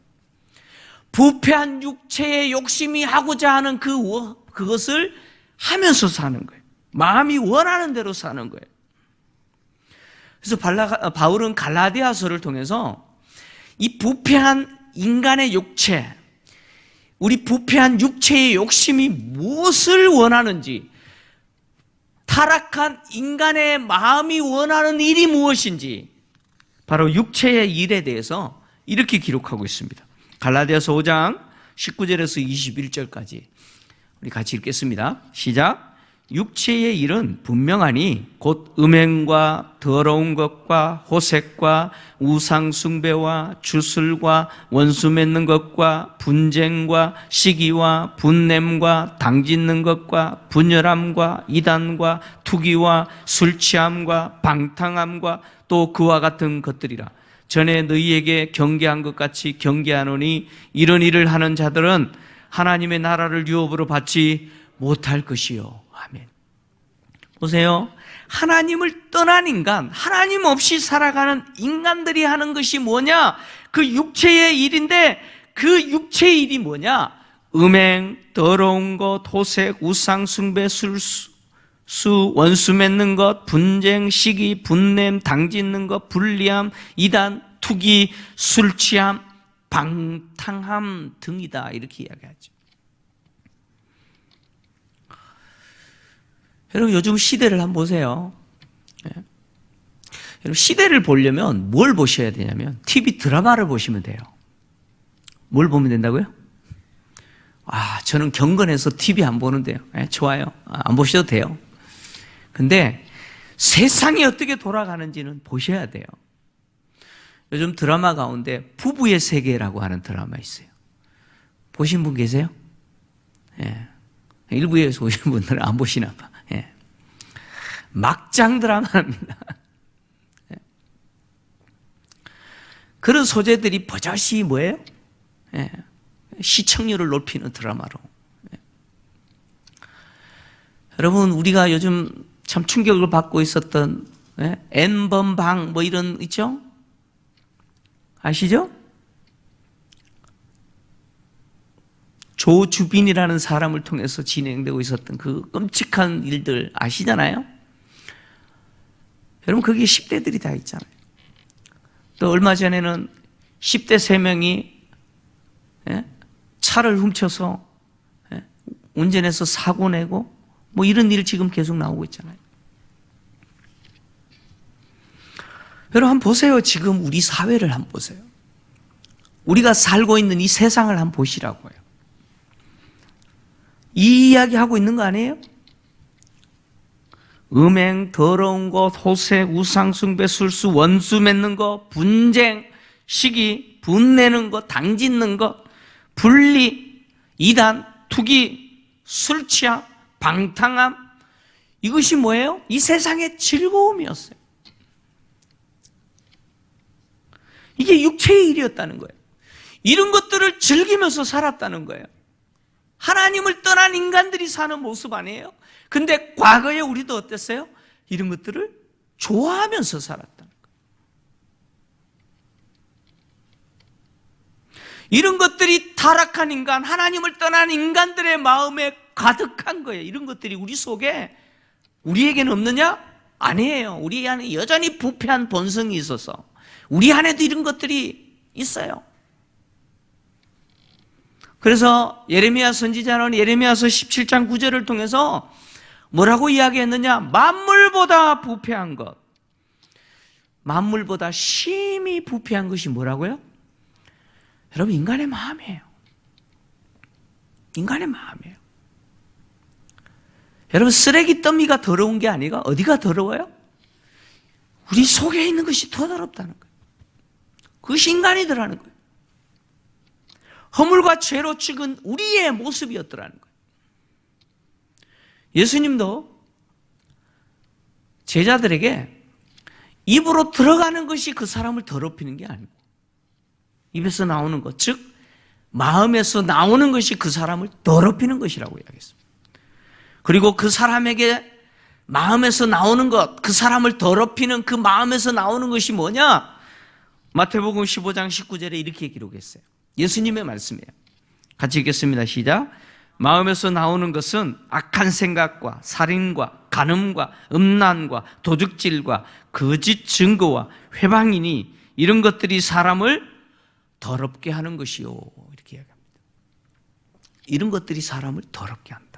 부패한 육체의 욕심이 하고자 하는 그것을 하면서 사는 거예요. 마음이 원하는 대로 사는 거예요. 그래서 바울은 갈라디아서를 통해서 이 부패한 인간의 육체, 우리 부패한 육체의 욕심이 무엇을 원하는지, 타락한 인간의 마음이 원하는 일이 무엇인지, 바로 육체의 일에 대해서 이렇게 기록하고 있습니다. 갈라디아서 5장 19절에서 21절까지 우리 같이 읽겠습니다. 시작. 육체의 일은 분명하니 곧 음행과 더러운 것과 호색과 우상 숭배와 주술과 원수 맺는 것과 분쟁과 시기와 분냄과 당짓는 것과 분열함과 이단과 투기와 술 취함과 방탕함과 또 그와 같은 것들이라. 전에 너희에게 경계한 것 같이 경계하노니 이런 일을 하는 자들은 하나님의 나라를 유업으로 받지 못할 것이요. 아멘. 보세요. 하나님을 떠난 인간, 하나님 없이 살아가는 인간들이 하는 것이 뭐냐? 그 육체의 일인데 그 육체의 일이 뭐냐? 음행, 더러운 것, 호색, 우상 숭배, 술수, 원수 맺는 것, 분쟁, 시기, 분냄, 당짓는 것, 불리함, 이단, 투기, 술 취함, 방탕함 등이다. 이렇게 이야기하죠. 여러분 요즘 시대를 한번 보세요. 여러분 시대를 보려면 뭘 보셔야 되냐면 TV 드라마를 보시면 돼요. 뭘 보면 된다고요? 저는 경건해서 TV 안 보는데요. 좋아요. 안 보셔도 돼요. 근데 세상이 어떻게 돌아가는지는 보셔야 돼요. 요즘 드라마 가운데 부부의 세계라고 하는 드라마 있어요. 보신 분 계세요? 일부에서 오신 분들은 안 보시나 봐. 막장 드라마입니다. 그런 소재들이 버젓이 뭐예요? 시청률을 높이는 드라마로. 여러분 우리가 요즘 참 충격을 받고 있었던 N번방 뭐 이런 있죠? 아시죠? 조주빈이라는 사람을 통해서 진행되고 있었던 그 끔찍한 일들 아시잖아요? 여러분 거기에 10대들이 다 있잖아요. 또 얼마 전에는 10대 3명이 차를 훔쳐서 운전해서 사고 내고 뭐 이런 일 지금 계속 나오고 있잖아요. 여러분 한번 보세요. 지금 우리 사회를 한번 보세요. 우리가 살고 있는 이 세상을 한번 보시라고요. 이 이야기 하고 있는 거 아니에요? 음행, 더러운 것, 호색, 우상숭배, 술수, 원수 맺는 것, 분쟁, 시기, 분내는 것, 당짓는 것, 분리, 이단, 투기, 술 취함, 방탕함, 이것이 뭐예요? 이 세상의 즐거움이었어요. 이게 육체의 일이었다는 거예요. 이런 것들을 즐기면서 살았다는 거예요. 하나님을 떠난 인간들이 사는 모습 아니에요? 근데 과거에 우리도 어땠어요? 이런 것들을 좋아하면서 살았다는 거예요. 이런 것들이 타락한 인간, 하나님을 떠난 인간들의 마음에 가득한 거예요. 이런 것들이 우리 속에 우리에게는 없느냐? 아니에요. 우리 안에 여전히 부패한 본성이 있어서 우리 안에도 이런 것들이 있어요. 그래서 예레미야 선지자는 예레미야서 17장 9절을 통해서 뭐라고 이야기했느냐? 만물보다 부패한 것, 만물보다 심히 부패한 것이 뭐라고요? 여러분 인간의 마음이에요. 인간의 마음이에요. 여러분 쓰레기 더미가 더러운 게 아니라 어디가 더러워요? 우리 속에 있는 것이 더 더럽다는 거예요. 그것이 인간이더라는 거예요. 허물과 죄로 찍은 우리의 모습이었더라는 거예요. 예수님도 제자들에게 입으로 들어가는 것이 그 사람을 더럽히는 게 아니고 입에서 나오는 것, 즉 마음에서 나오는 것이 그 사람을 더럽히는 것이라고 이야기했습니다. 그리고 그 사람에게 마음에서 나오는 것, 그 사람을 더럽히는 그 마음에서 나오는 것이 뭐냐? 마태복음 15장 19절에 이렇게 기록했어요. 예수님의 말씀이에요. 같이 읽겠습니다. 시작. 마음에서 나오는 것은 악한 생각과 살인과 간음과 음란과 도둑질과 거짓 증거와 회방이니 이런 것들이 사람을 더럽게 하는 것이요. 이렇게 이야기합니다. 이런 것들이 사람을 더럽게 한다.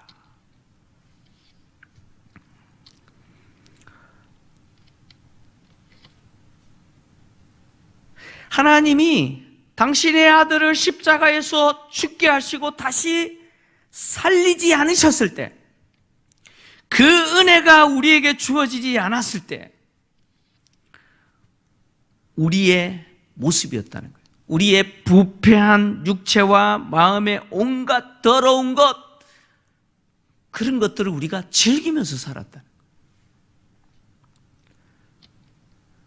하나님이 당신의 아들을 십자가에서 죽게 하시고 다시 살리지 않으셨을 때, 그 은혜가 우리에게 주어지지 않았을 때 우리의 모습이었다는 거예요. 우리의 부패한 육체와 마음의 온갖 더러운 것, 그런 것들을 우리가 즐기면서 살았다는 거예요.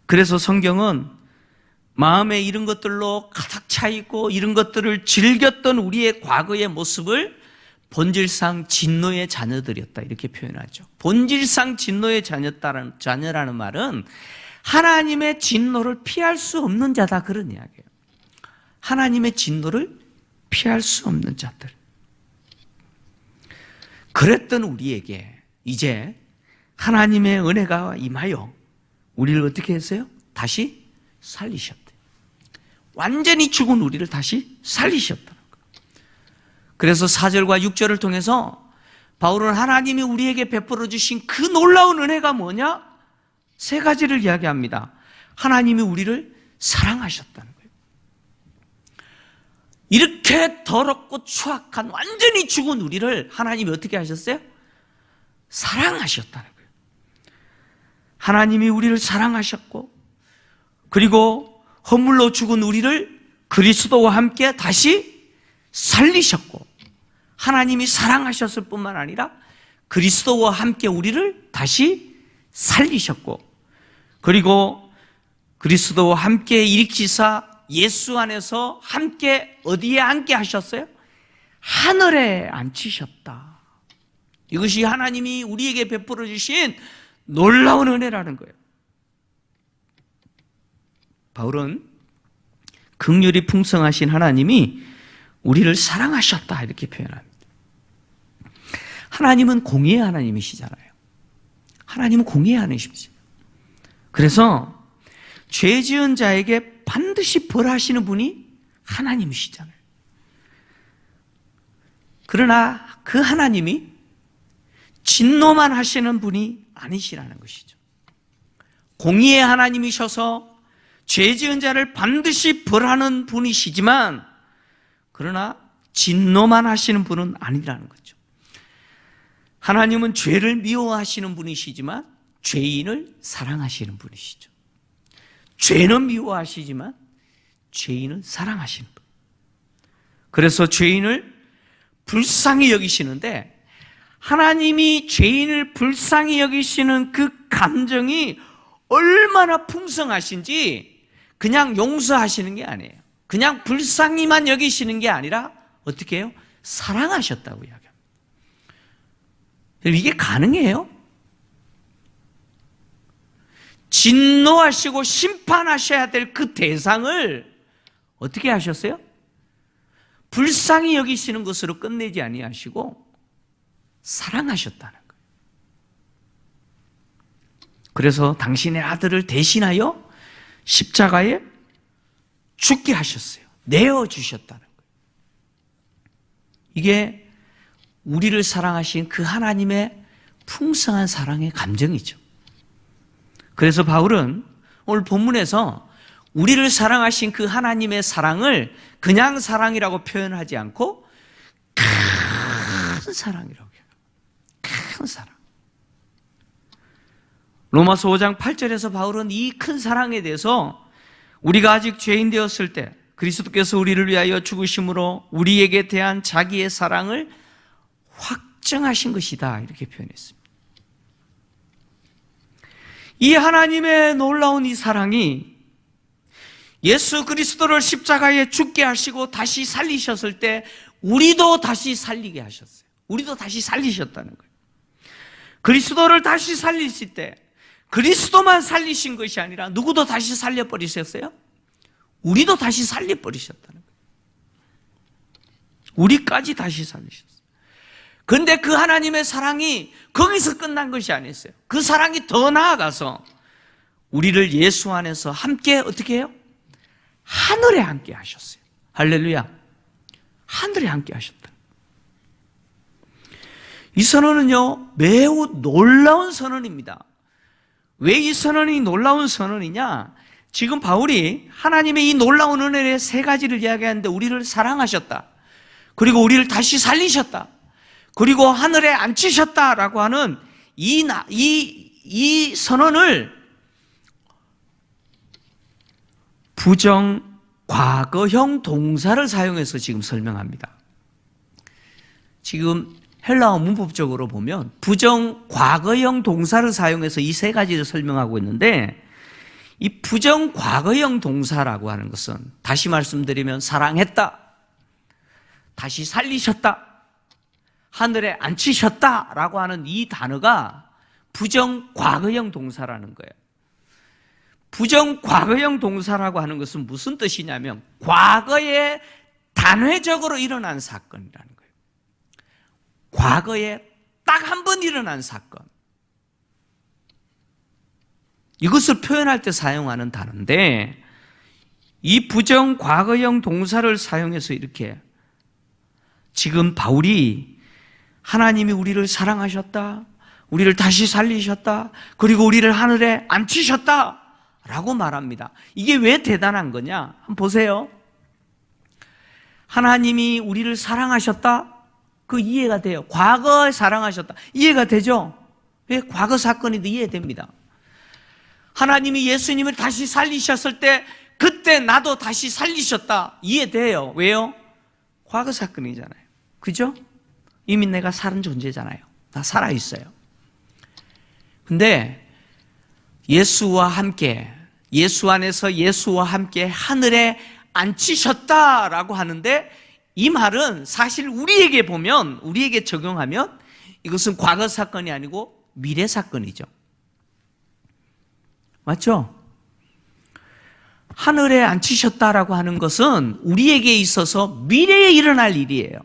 그래서 성경은 마음에 이런 것들로 가득 차 있고 이런 것들을 즐겼던 우리의 과거의 모습을 본질상 진노의 자녀들이었다 이렇게 표현하죠. 본질상 진노의 자녀라는 말은 하나님의 진노를 피할 수 없는 자다 그런 이야기예요. 하나님의 진노를 피할 수 없는 자들. 그랬던 우리에게 이제 하나님의 은혜가 임하여 우리를 어떻게 했어요? 다시 살리셨대요. 완전히 죽은 우리를 다시 살리셨다는 거예요. 그래서 4절과 6절을 통해서 바울은 하나님이 우리에게 베풀어 주신 그 놀라운 은혜가 뭐냐? 세 가지를 이야기합니다. 하나님이 우리를 사랑하셨다는 거예요. 이렇게 더럽고 추악한 완전히 죽은 우리를 하나님이 어떻게 하셨어요? 사랑하셨다는 거예요. 하나님이 우리를 사랑하셨고 그리고 허물로 죽은 우리를 그리스도와 함께 다시 살리셨고 하나님이 사랑하셨을 뿐만 아니라 그리스도와 함께 우리를 다시 살리셨고 그리고 그리스도와 함께 일으키사 예수 안에서 함께 어디에 앉게 하셨어요? 하늘에 앉히셨다. 이것이 하나님이 우리에게 베풀어 주신 놀라운 은혜라는 거예요. 바울은 긍휼이 풍성하신 하나님이 우리를 사랑하셨다 이렇게 표현합니다. 하나님은 공의의 하나님이시잖아요. 하나님은 공의의 하나님이시죠. 그래서 죄 지은 자에게 반드시 벌하시는 분이 하나님이시잖아요. 그러나 그 하나님이 진노만 하시는 분이 아니시라는 것이죠. 공의의 하나님이셔서 죄 지은 자를 반드시 벌하는 분이시지만 그러나 진노만 하시는 분은 아니라는 거죠. 하나님은 죄를 미워하시는 분이시지만 죄인을 사랑하시는 분이시죠. 죄는 미워하시지만 죄인을 사랑하시는 분. 그래서 죄인을 불쌍히 여기시는데 하나님이 죄인을 불쌍히 여기시는 그 감정이 얼마나 풍성하신지 그냥 용서하시는 게 아니에요. 그냥 불쌍히만 여기시는 게 아니라 어떻게 해요? 사랑하셨다고 이야기합니다. 이게 가능해요? 진노하시고 심판하셔야 될 그 대상을 어떻게 하셨어요? 불쌍히 여기시는 것으로 끝내지 아니하시고 사랑하셨다는 거예요. 그래서 당신의 아들을 대신하여 십자가에 죽게 하셨어요. 내어주셨다는 거예요. 이게 우리를 사랑하신 그 하나님의 풍성한 사랑의 감정이죠. 그래서 바울은 오늘 본문에서 우리를 사랑하신 그 하나님의 사랑을 그냥 사랑이라고 표현하지 않고 큰 사랑이라고 해요. 큰 사랑. 로마서 5장 8절에서 바울은 이 큰 사랑에 대해서 우리가 아직 죄인 되었을 때 그리스도께서 우리를 위하여 죽으심으로 우리에게 대한 자기의 사랑을 확정하신 것이다 이렇게 표현했습니다. 이 하나님의 놀라운 이 사랑이 예수 그리스도를 십자가에 죽게 하시고 다시 살리셨을 때 우리도 다시 살리게 하셨어요. 우리도 다시 살리셨다는 거예요. 그리스도를 다시 살리실 때 그리스도만 살리신 것이 아니라 누구도 다시 살려버리셨어요? 우리도 다시 살려버리셨다는 거예요. 우리까지 다시 살리셨어요. 그런데 그 하나님의 사랑이 거기서 끝난 것이 아니었어요. 그 사랑이 더 나아가서 우리를 예수 안에서 함께 어떻게 해요? 하늘에 함께 하셨어요. 할렐루야. 하늘에 함께 하셨다. 이 선언은요 매우 놀라운 선언입니다. 왜 이 선언이 놀라운 선언이냐? 지금 바울이 하나님의 이 놀라운 은혜의 세 가지를 이야기하는데 우리를 사랑하셨다. 그리고 우리를 다시 살리셨다. 그리고 하늘에 앉히셨다라고 하는 이 선언을 부정 과거형 동사를 사용해서 지금 설명합니다. 지금 헬라어 문법적으로 보면 부정 과거형 동사를 사용해서 이 세 가지를 설명하고 있는데 이 부정 과거형 동사라고 하는 것은 다시 말씀드리면 사랑했다, 다시 살리셨다, 하늘에 앉히셨다라고 하는 이 단어가 부정 과거형 동사라는 거예요. 부정 과거형 동사라고 하는 것은 무슨 뜻이냐면 과거에 단회적으로 일어난 사건이라는 거예요. 과거에 딱 한 번 일어난 사건. 이것을 표현할 때 사용하는 단어인데, 이 부정 과거형 동사를 사용해서 이렇게 지금 바울이 하나님이 우리를 사랑하셨다, 우리를 다시 살리셨다, 그리고 우리를 하늘에 앉히셨다 라고 말합니다. 이게 왜 대단한 거냐? 한번 보세요. 하나님이 우리를 사랑하셨다? 그 이해가 돼요. 과거에 사랑하셨다. 이해가 되죠? 왜? 과거 사건인데 이해됩니다. 하나님이 예수님을 다시 살리셨을 때 그때 나도 다시 살리셨다. 이해돼요. 왜요? 과거 사건이잖아요. 그죠? 이미 내가 살은 존재잖아요. 나 살아있어요. 근데 예수와 함께, 예수 안에서 예수와 함께 하늘에 앉히셨다라고 하는데, 이 말은 사실 우리에게 보면, 우리에게 적용하면 이것은 과거 사건이 아니고 미래 사건이죠. 맞죠? 하늘에 앉히셨다라고 하는 것은 우리에게 있어서 미래에 일어날 일이에요.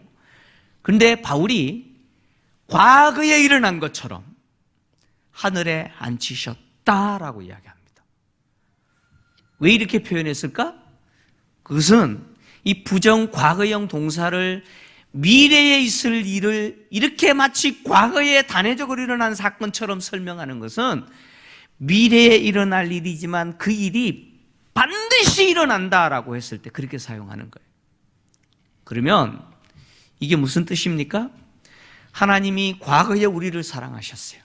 그런데 바울이 과거에 일어난 것처럼 하늘에 앉히셨다라고 이야기합니다. 왜 이렇게 표현했을까? 그것은 이 부정 과거형 동사를 미래에 있을 일을 이렇게 마치 과거에 단회적으로 일어난 사건처럼 설명하는 것은 미래에 일어날 일이지만 그 일이 반드시 일어난다라고 했을 때 그렇게 사용하는 거예요. 그러면 이게 무슨 뜻입니까? 하나님이 과거에 우리를 사랑하셨어요.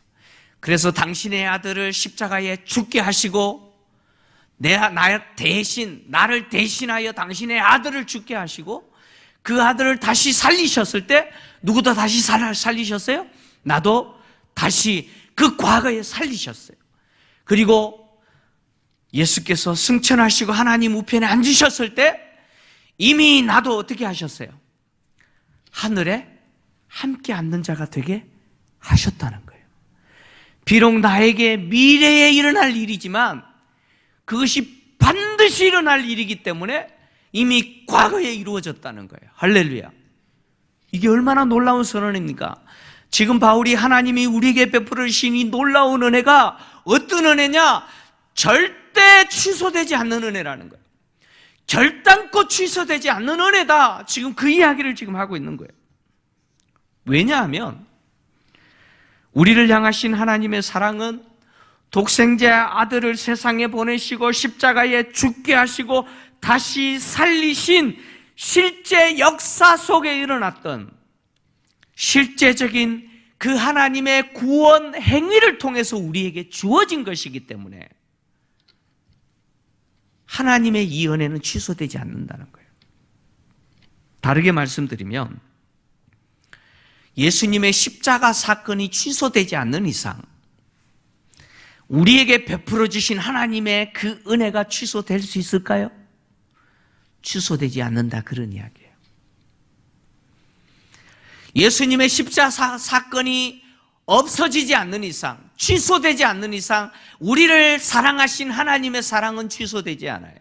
그래서 당신의 아들을 십자가에 죽게 하시고 나를 대신하여 당신의 아들을 죽게 하시고 그 아들을 다시 살리셨을 때 누구도 다시 살리셨어요? 나도 다시 그 과거에 살리셨어요. 그리고 예수께서 승천하시고 하나님 우편에 앉으셨을 때 이미 나도 어떻게 하셨어요? 하늘에 함께 앉는 자가 되게 하셨다는 거예요. 비록 나에게 미래에 일어날 일이지만 그것이 반드시 일어날 일이기 때문에 이미 과거에 이루어졌다는 거예요. 할렐루야. 이게 얼마나 놀라운 선언입니까? 지금 바울이 하나님이 우리에게 베풀어 주신 이 놀라운 은혜가 어떤 은혜냐? 절대 취소되지 않는 은혜라는 거예요. 결단코 취소되지 않는 은혜다. 지금 그 이야기를 지금 하고 있는 거예요. 왜냐하면 우리를 향하신 하나님의 사랑은 독생자 아들을 세상에 보내시고 십자가에 죽게 하시고 다시 살리신 실제 역사 속에 일어났던 실제적인 그 하나님의 구원 행위를 통해서 우리에게 주어진 것이기 때문에 하나님의 이 은혜는 취소되지 않는다는 거예요. 다르게 말씀드리면 예수님의 십자가 사건이 취소되지 않는 이상 우리에게 베풀어 주신 하나님의 그 은혜가 취소될 수 있을까요? 취소되지 않는다, 그런 이야기예요. 예수님의 십자가 사건이 없어지지 않는 이상, 취소되지 않는 이상 우리를 사랑하신 하나님의 사랑은 취소되지 않아요.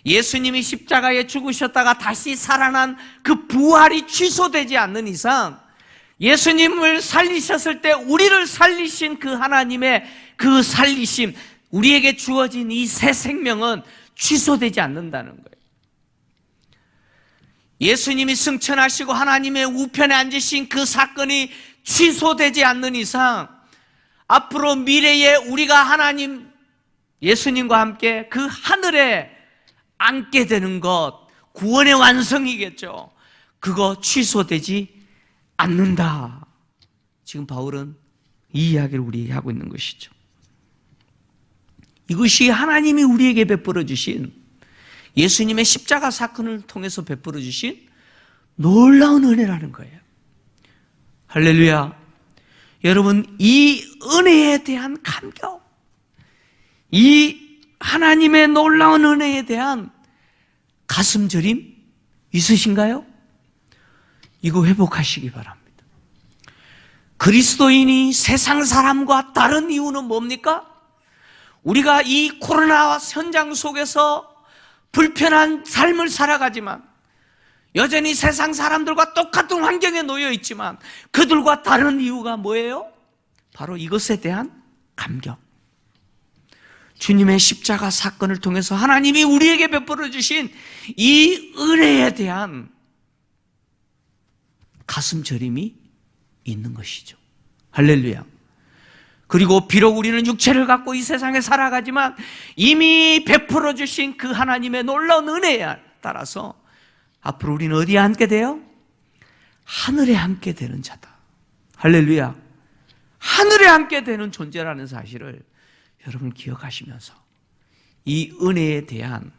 예수님이 십자가에 죽으셨다가 다시 살아난 그 부활이 취소되지 않는 이상 예수님을 살리셨을 때 우리를 살리신 그 하나님의 그 살리심, 우리에게 주어진 이 새 생명은 취소되지 않는다는 거예요. 예수님이 승천하시고 하나님의 우편에 앉으신 그 사건이 취소되지 않는 이상 앞으로 미래에 우리가 하나님 예수님과 함께 그 하늘에 앉게 되는 것, 구원의 완성이겠죠. 그거 취소되지 않는다. 지금 바울은 이 이야기를 우리에게 하고 있는 것이죠. 이것이 하나님이 우리에게 베풀어 주신 예수님의 십자가 사건을 통해서 베풀어 주신 놀라운 은혜라는 거예요. 할렐루야. 여러분, 이 은혜에 대한 감격, 이 하나님의 놀라운 은혜에 대한 가슴 저림 있으신가요? 이거 회복하시기 바랍니다. 그리스도인이 세상 사람과 다른 이유는 뭡니까? 우리가 이 코로나 현장 속에서 불편한 삶을 살아가지만 여전히 세상 사람들과 똑같은 환경에 놓여 있지만 그들과 다른 이유가 뭐예요? 바로 이것에 대한 감격. 주님의 십자가 사건을 통해서 하나님이 우리에게 베풀어 주신 이 은혜에 대한 가슴 저림이 있는 것이죠. 할렐루야. 그리고 비록 우리는 육체를 갖고 이 세상에 살아가지만 이미 베풀어 주신 그 하나님의 놀라운 은혜에 따라서 앞으로 우리는 어디에 앉게 돼요? 하늘에 앉게 되는 자다. 할렐루야. 하늘에 앉게 되는 존재라는 사실을 여러분 기억하시면서 이 은혜에 대한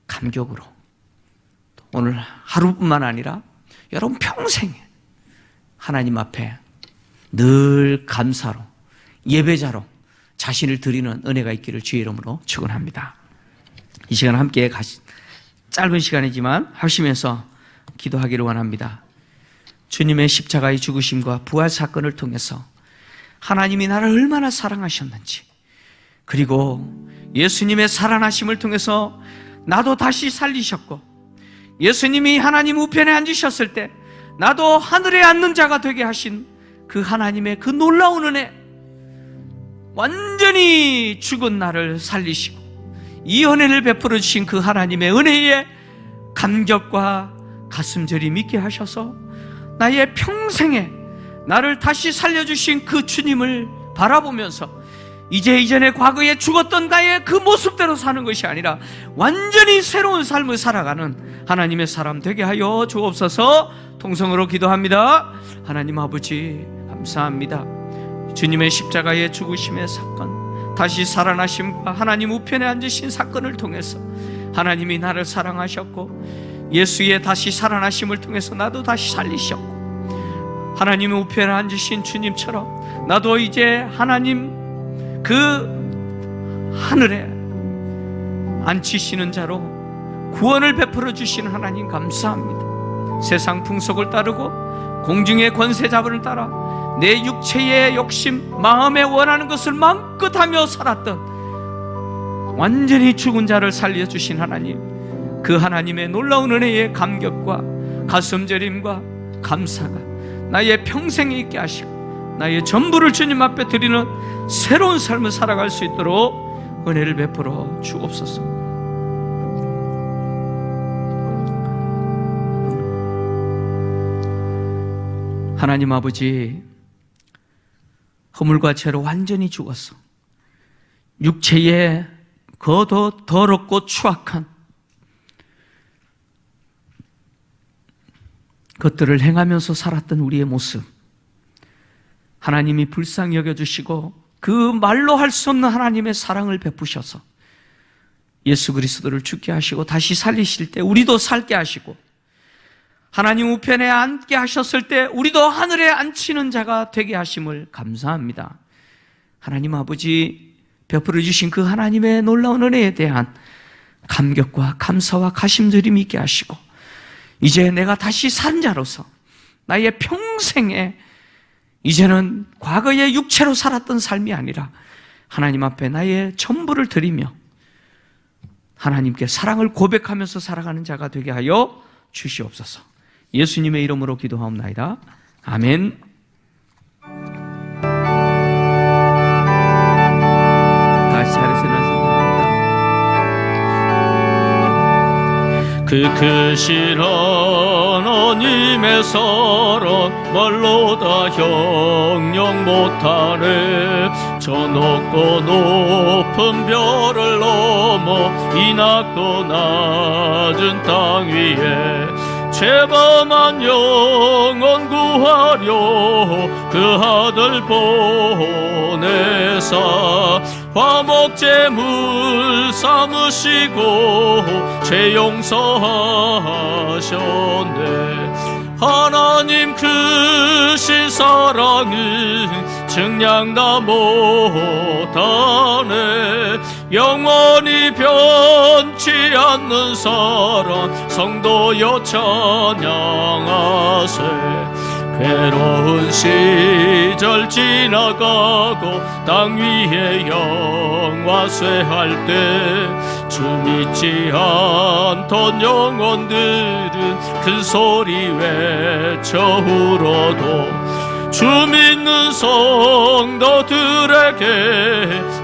감격으로 오늘 하루뿐만 아니라 여러분 평생에 하나님 앞에 늘 감사로 예배자로 자신을 드리는 은혜가 있기를 주의 이름으로 축원합니다. 이 시간 함께 짧은 시간이지만 하시면서 기도하기를 원합니다. 주님의 십자가의 죽으심과 부활 사건을 통해서 하나님이 나를 얼마나 사랑하셨는지, 그리고 예수님의 살아나심을 통해서 나도 다시 살리셨고, 예수님이 하나님 우편에 앉으셨을 때 나도 하늘에 앉는 자가 되게 하신 그 하나님의 그 놀라운 은혜, 완전히 죽은 나를 살리시고 이 은혜를 베풀어 주신 그 하나님의 은혜에 감격과 가슴저림 있게 하셔서 나의 평생에 나를 다시 살려주신 그 주님을 바라보면서 이제 이전에 과거에 죽었던 나의 그 모습대로 사는 것이 아니라 완전히 새로운 삶을 살아가는 하나님의 사람 되게 하여 주옵소서. 통성으로 기도합니다. 하나님 아버지 감사합니다. 주님의 십자가의 죽으심의 사건, 다시 살아나심과 하나님 우편에 앉으신 사건을 통해서 하나님이 나를 사랑하셨고 예수의 다시 살아나심을 통해서 나도 다시 살리셨고, 하나님의 우편에 앉으신 주님처럼 나도 이제 하나님 그 하늘에 앉히시는 자로 구원을 베풀어 주시는 하나님 감사합니다. 세상 풍속을 따르고 공중의 권세 잡음을 따라 내 육체의 욕심, 마음에 원하는 것을 마음껏 하며 살았던 완전히 죽은 자를 살려주신 하나님, 그 하나님의 놀라운 은혜의 감격과 가슴저림과 감사가 나의 평생에 있게 하시고 나의 전부를 주님 앞에 드리는 새로운 삶을 살아갈 수 있도록 은혜를 베풀어 주옵소서. 하나님 아버지, 허물과 죄로 완전히 죽었어. 육체에 거더 더럽고 추악한 것들을 행하면서 살았던 우리의 모습, 하나님이 불쌍히 여겨주시고 그 말로 할 수 없는 하나님의 사랑을 베푸셔서 예수 그리스도를 죽게 하시고 다시 살리실 때 우리도 살게 하시고, 하나님 우편에 앉게 하셨을 때 우리도 하늘에 앉히는 자가 되게 하심을 감사합니다. 하나님 아버지, 베풀어 주신 그 하나님의 놀라운 은혜에 대한 감격과 감사와 가심들이 있게 하시고, 이제 내가 다시 산 자로서 나의 평생에 이제는 과거의 육체로 살았던 삶이 아니라 하나님 앞에 나의 전부를 드리며 하나님께 사랑을 고백하면서 살아가는 자가 되게 하여 주시옵소서. 예수님의 이름으로 기도하옵나이다. 아멘. 다시 차례 선언합니다. 그 크신 하나님의 사랑 말로 다 형용 못하네. 저 높고 높은 별을 넘어 이 낮고 낮은 땅 위에 죄범한 영혼 구하려 그 아들 보내사 화목제물 삼으시고 죄 용서하셨네. 하나님 크신 사랑은 증량다 못하네. 영원히 변치 않는 사랑 성도여 찬양하세. 괴로운 시절 지나가고 땅 위에 영화쇠할 때 주 믿지 않던 영혼들은 큰 소리 외쳐 울어도 주 믿는 성도들에게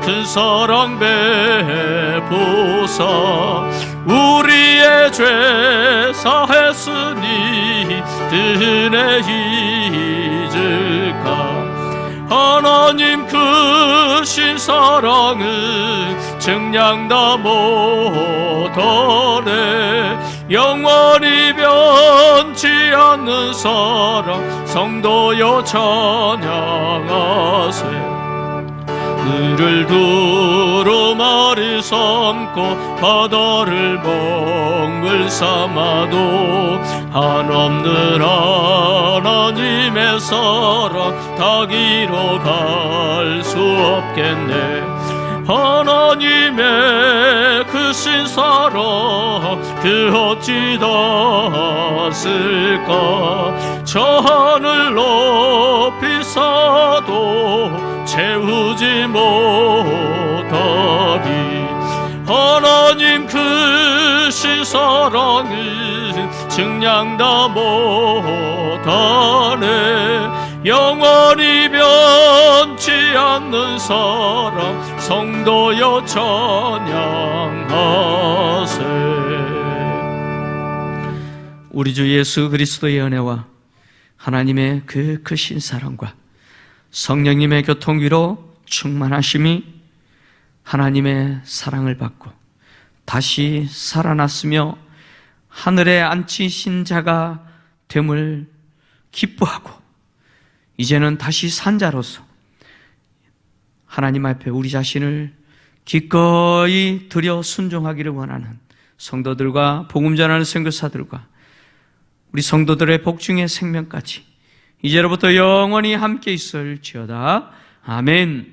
큰 사랑 베푸사 우리의 죄 사했으니 은혜 잊을까. 하나님 크신 사랑은 증량다 못하네. 영원히 변치 않는 사랑 성도여 찬양하세. 들을 두루마리 삼고 바다를 먹물 삼아도 한없는 하나님의 사랑 닭이로 갈 수 없겠네. 하나님의 크신 사랑 그 어찌 닿았을까. 저 하늘 높이 사도 채우지 못하리. 하나님 크신 사랑은 증량다 못하네. 영원히 변치 않는 사랑 성도여 찬양하세. 우리 주 예수 그리스도의 은혜와 하나님의 그 크신 사랑과 성령님의 교통위로 충만하심이 하나님의 사랑을 받고 다시 살아났으며 하늘에 앉히신 자가 됨을 기뻐하고 이제는 다시 산 자로서 하나님 앞에 우리 자신을 기꺼이 드려 순종하기를 원하는 성도들과 복음 전하는 선교사들과 우리 성도들의 복중의 생명까지 이제로부터 영원히 함께 있을지어다. 아멘.